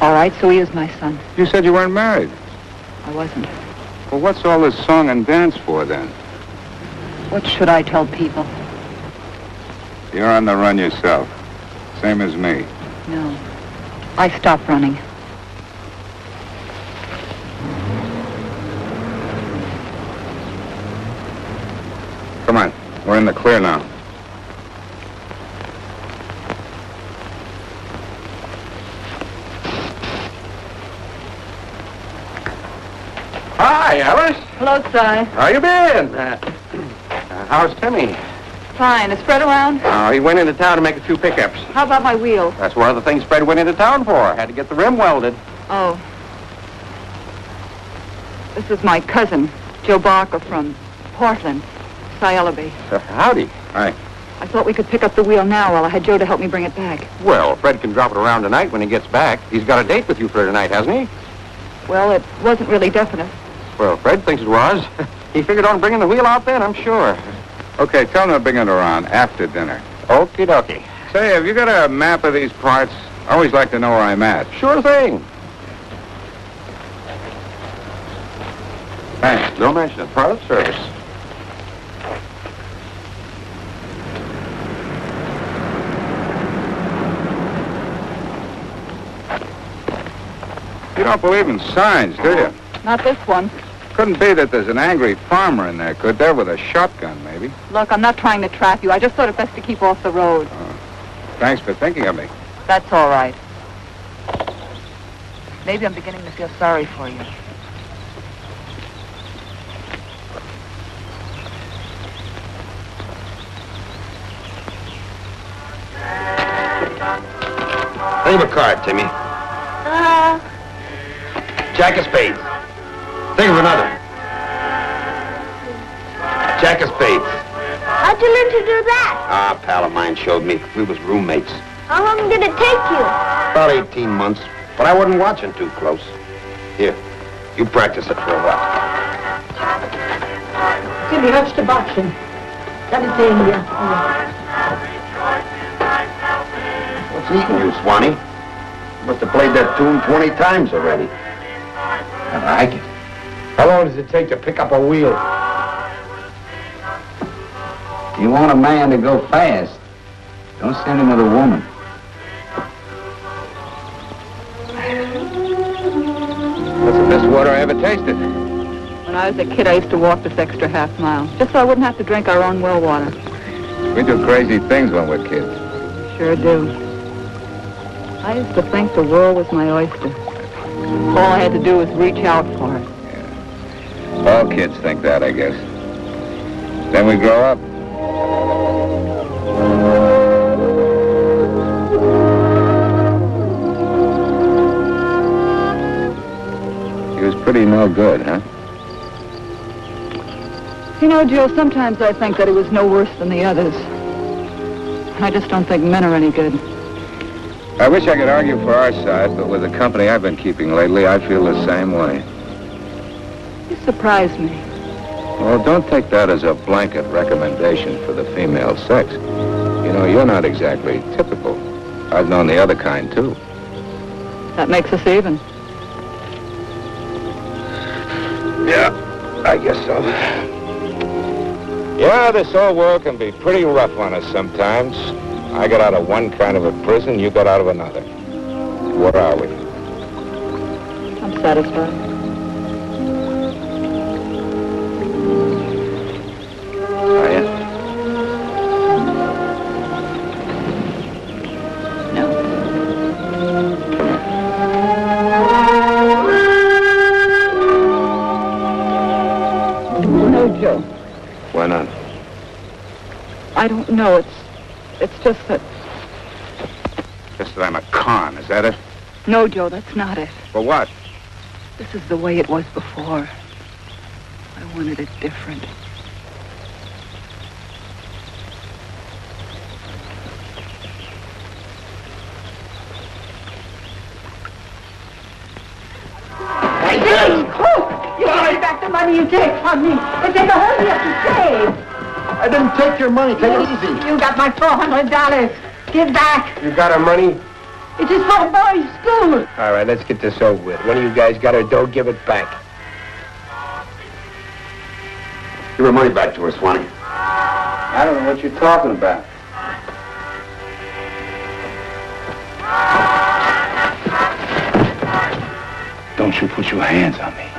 All right, so he is my son. You said you weren't married. I wasn't. Well, what's all this song and dance for, then? What should I tell people? You're on the run yourself. Same as me. No. I stopped running. Come on. We're in the clear now. Hi, Alice. Hello, Si. How you been? How's Timmy? Fine. Is Fred around? Oh, he went into town to make a few pickups. How about my wheel? That's one of the things Fred went into town for. Had to get the rim welded. Oh. This is my cousin, Joe Barker from Portland, Sialaby. Howdy. Hi. I thought we could pick up the wheel now while I had Joe to help me bring it back. Well, Fred can drop it around tonight when he gets back. He's got a date with you for tonight, hasn't he? Well, it wasn't really definite. Well, Fred thinks it was. He figured on bringing the wheel out then, I'm sure. Okay, tell him to bring it around after dinner. Okie dokie. Say, have you got a map of these parts? I always like to know where I'm at. Sure thing. Thanks. No mention of part of the service. You don't believe in signs, do you? Not this one. Couldn't be that there's an angry farmer in there, could there? With a shotgun, maybe. Look, I'm not trying to trap you. I just thought it best to keep off the road. Thanks for thinking of me. That's all right. Maybe I'm beginning to feel sorry for you. Think of a card, Timmy. Jack of spades. Think of another. Jack of spades. How'd you learn to do that? Ah, a pal of mine showed me. We was roommates. How long did it take you? About 18 months. But I wasn't watching too close. Here, you practice it for a while. Timmy, chodź to boxing. That is India. What's eating you, Swanee? Must have played that tune 20 times already. I like it. How long does it take to pick up a wheel? You want a man to go fast, don't send him with a woman. That's the best water I ever tasted. When I was a kid, I used to walk this extra half mile, just so I wouldn't have to drink our own well water. We do crazy things when we're kids. Sure do. I used to think the world was my oyster. All I had to do was reach out for it. Yeah. All kids think that, I guess. Then we grow up. He was pretty no good, huh? You know, Joe, sometimes I think that he was no worse than the others. I just don't think men are any good. I wish I could argue for our side, but with the company I've been keeping lately, I feel the same way. You surprise me. Well, don't take that as a blanket recommendation for the female sex. You know, you're not exactly typical. I've known the other kind, too. That makes us even. Yeah, I guess so. Yeah, this old world can be pretty rough on us sometimes. I got out of one kind of a prison, you got out of another. Where are we? I'm satisfied. Are you? No. No, Joe. Why not? I don't know. It's just that... Just that I'm a con, is that it? No, Joe, that's not it. For what? This is the way it was before. I wanted it different. Hey, Cook! You give me back the money you take from me. It's in the hole you have to save. I didn't take your money. Take it easy. You got my $400. Give back. You got our money? It is for boys' school. All right, let's get this over with. One of you guys got our dough, give it back. Give her money back to her, Swanee. I don't know what you're talking about. Don't you put your hands on me.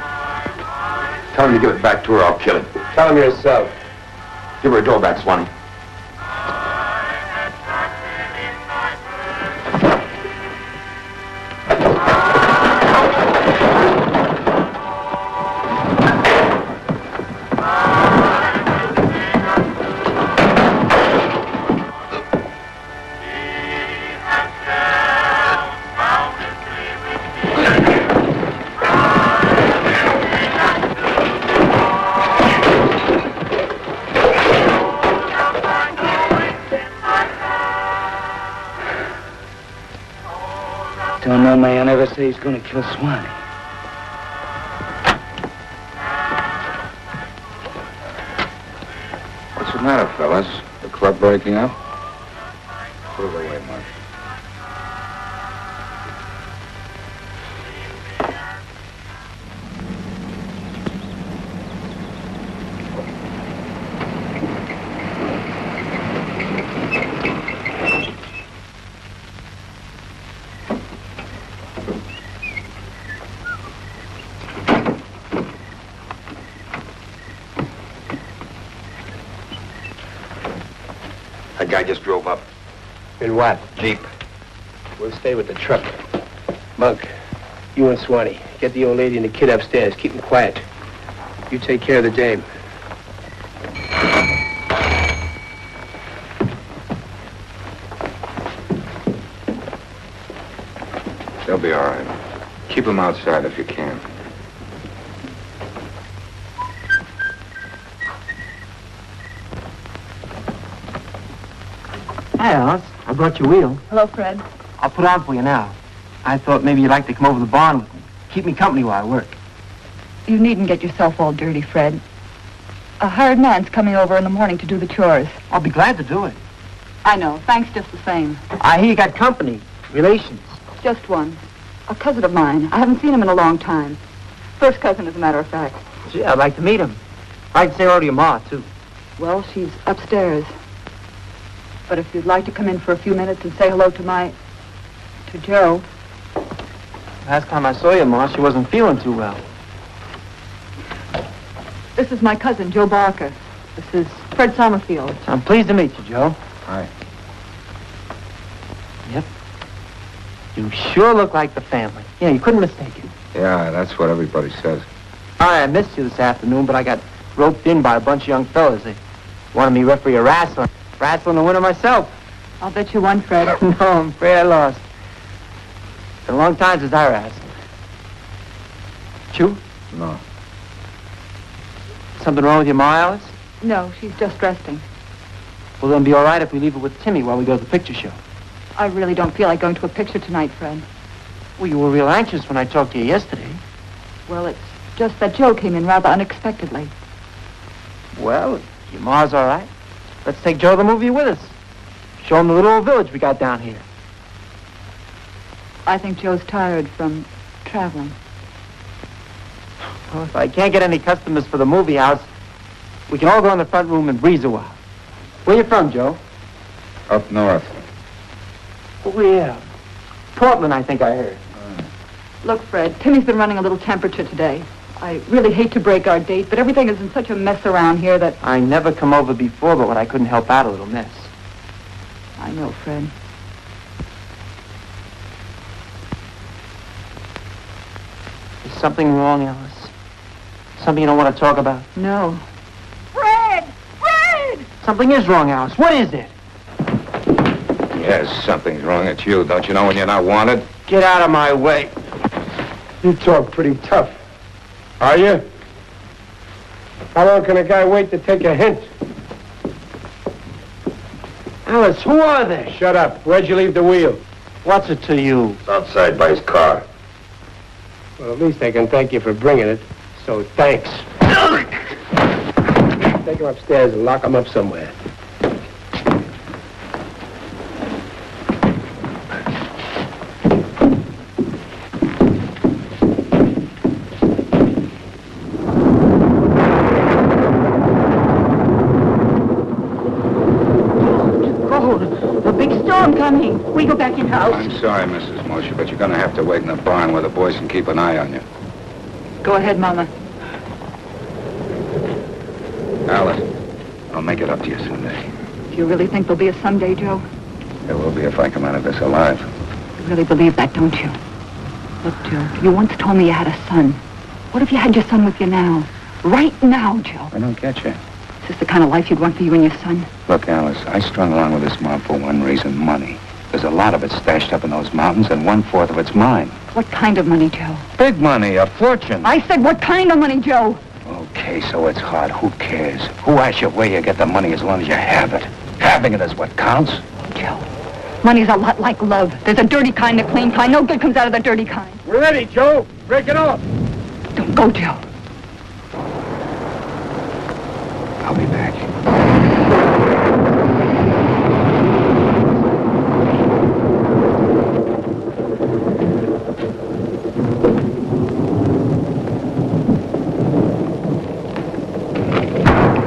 Tell him to give it back to her, I'll kill him. Tell him yourself. Give her a door back, Swanee. Don't no man ever say he's gonna kill Swanee. What's the matter, fellas? The club breaking up? Put it away, Mark. That guy just drove up. In what? Jeep. We'll stay with the truck. Monk, you and Swanee, get the old lady and the kid upstairs. Keep them quiet. You take care of the dame. They'll be all right. Keep them outside if you can. Hi, Alice. I brought your wheel. Hello, Fred. I'll put on for you now. I thought maybe you'd like to come over to the barn with me. Keep me company while I work. You needn't get yourself all dirty, Fred. A hired man's coming over in the morning to do the chores. I'll be glad to do it. I know. Thanks just the same. I hear you got company. Relations. Just one. A cousin of mine. I haven't seen him in a long time. First cousin, as a matter of fact. Gee, I'd like to meet him. I'd say hello to your ma, too. Well, she's upstairs. But if you'd like to come in for a few minutes and say hello to Joe. Last time I saw you, Ma, she wasn't feeling too well. This is my cousin, Joe Barker. This is Fred Summerfield. I'm pleased to meet you, Joe. Hi. Yep. You sure look like the family. Yeah, you couldn't mistake it. Yeah, that's what everybody says. I missed you this afternoon, but I got roped in by a bunch of young fellas. They wanted me referee a wrestling. Wrestling the winner myself. I'll bet you won, Fred. No, I'm afraid I lost. It's been a long time since I wrestled. Chew? No. Something wrong with your Ma, Alice? No, she's just resting. Well, then be all right if we leave her with Timmy while we go to the picture show. I really don't feel like going to a picture tonight, Fred. Well, you were real anxious when I talked to you yesterday. Well, it's just that Joe came in rather unexpectedly. Well, your Ma's all right. Let's take Joe to the movie with us. Show him the little old village we got down here. I think Joe's tired from traveling. Well, if I can't get any customers for the movie house, we can all go in the front room and breeze a while. Where you from, Joe? Up north. Oh, yeah. Portland, I think I heard. Look, Fred, Timmy's been running a little temperature today. I really hate to break our date, but everything is in such a mess around here that... I never come over before, but when I couldn't help out a little mess. I know, Fred. Is something wrong, Alice? Something you don't want to talk about? No. Fred! Fred! Something is wrong, Alice. What is it? Yes, something's wrong. It's you. Don't you know when you're not wanted? Get out of my way. You talk pretty tough. Are you? How long can a guy wait to take a hint? Alice, who are they? Shut up. Where'd you leave the wheel? What's it to you? It's outside by his car. Well, at least I can thank you for bringing it. So thanks. Take him upstairs and lock him up somewhere. Coming. We go back in house. I'm sorry, Mrs. Mosher, but you're going to have to wait in the barn where the boys can keep an eye on you. Go ahead, Mama. Alice, I'll make it up to you someday. Do you really think there'll be a someday, Joe? There will be if I come out of this alive. You really believe that, don't you? Look, Joe, you once told me you had a son. What if you had your son with you now? Right now, Joe. I don't get you. Is this the kind of life you'd want for you and your son? Look, Alice, I strung along with this mob for one reason, money. There's a lot of it stashed up in those mountains, and 1/4 of it's mine. What kind of money, Joe? Big money, a fortune. I said what kind of money, Joe? Okay, so it's hard. Who cares? Who asks you where you get the money as long as you have it? Having it is what counts. Joe, money's a lot like love. There's a dirty kind, a clean kind. No good comes out of the dirty kind. We're ready, Joe. Break it off. Don't go, Joe. I'll be back.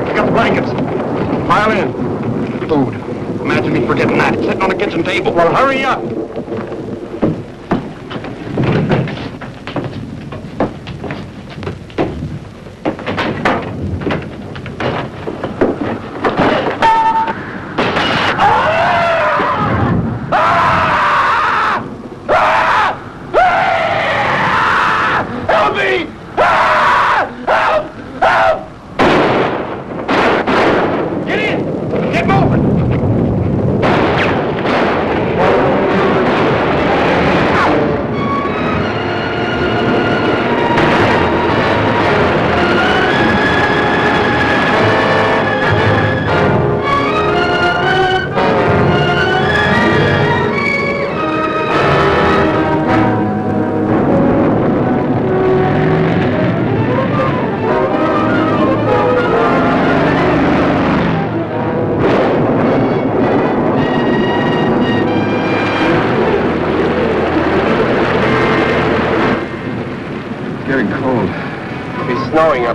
Pick up the blankets. Pile in. Food. Imagine me forgetting that. It's sitting on the kitchen table. Well, hurry up.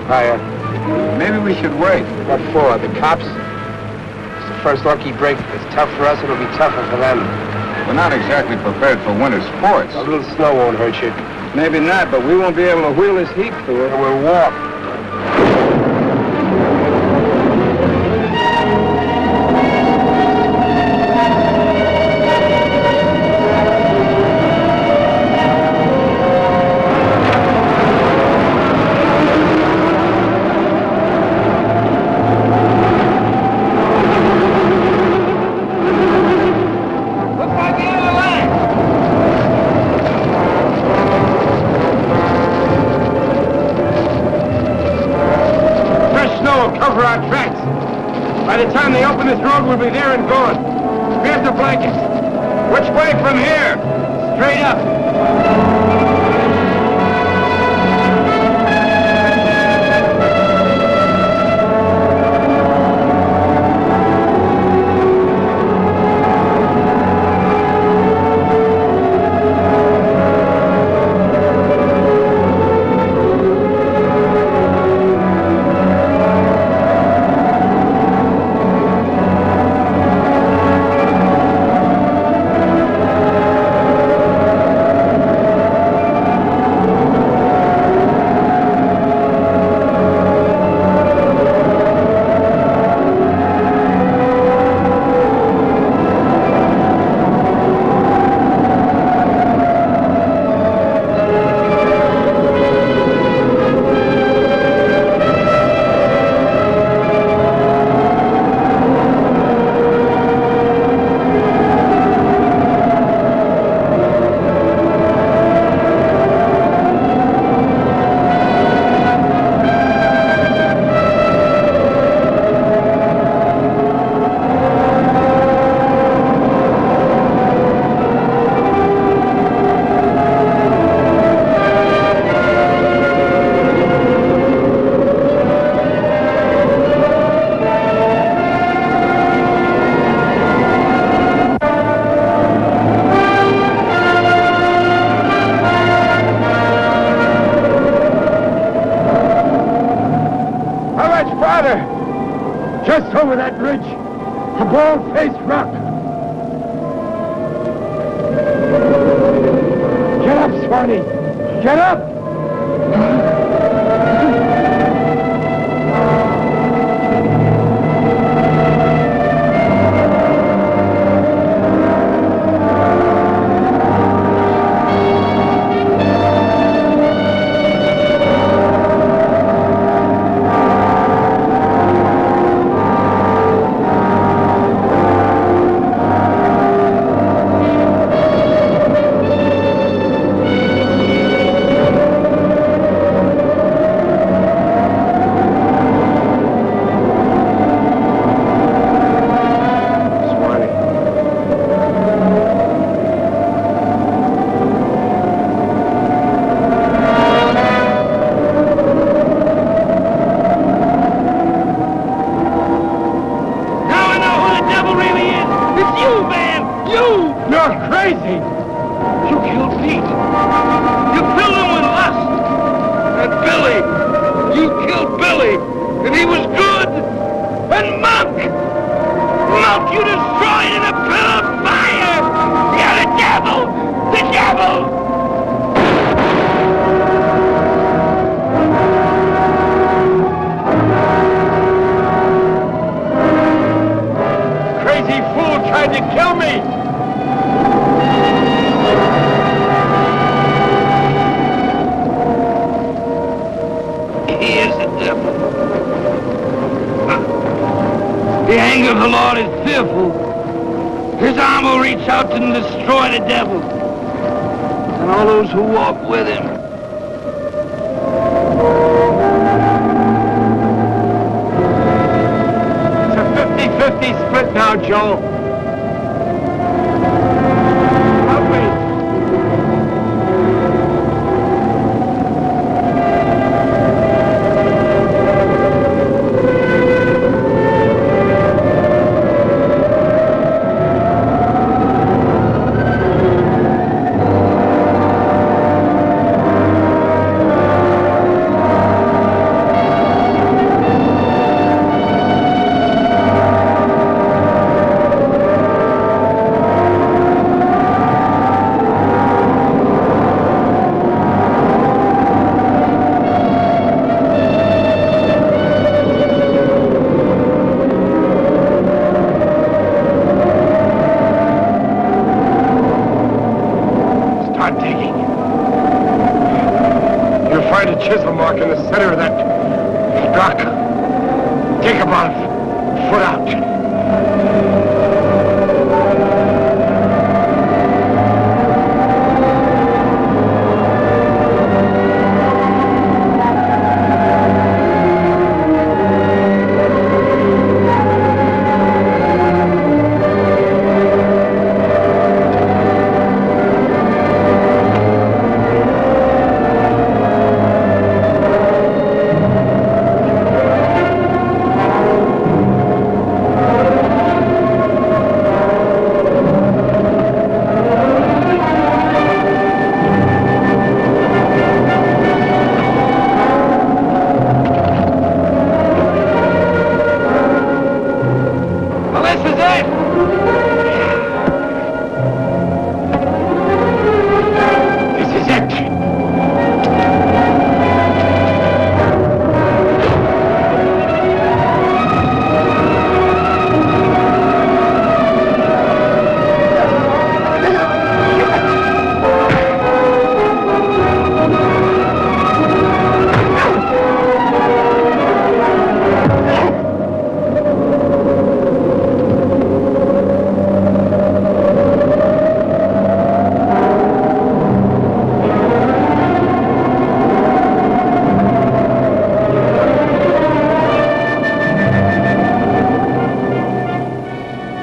Higher. Maybe we should wait. What for? The cops? It's the first lucky break. If it's tough for us, it'll be tougher for them. We're not exactly prepared for winter sports. A little snow won't hurt you. Maybe not, but we won't be able to wheel this heap through it. We'll walk. By the time they open this road, we'll be there and gone. Here's the blankets. Which way from here? Straight up. Just over that ridge, a bald-faced rock. Get up, Swanee! Get up! And destroy the devil and all those who walk with him. It's a 50-50 split now, Joe. Help me. with it. Struck. Take about a foot out.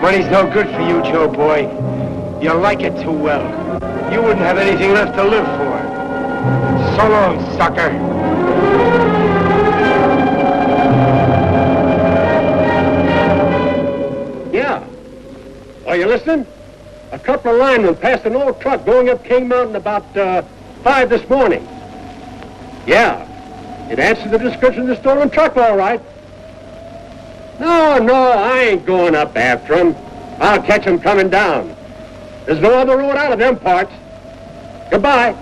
Money's no good for you, Joe boy. You like it too well. You wouldn't have anything left to live for. So long, sucker. Yeah. Are you listening? A couple of linemen passed an old truck going up King Mountain about 5 this morning. Yeah. It answered the description of the stolen truck, all right. No, I ain't going up after him. I'll catch him coming down. There's no other road out of them parts. Goodbye.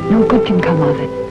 No good can come of it.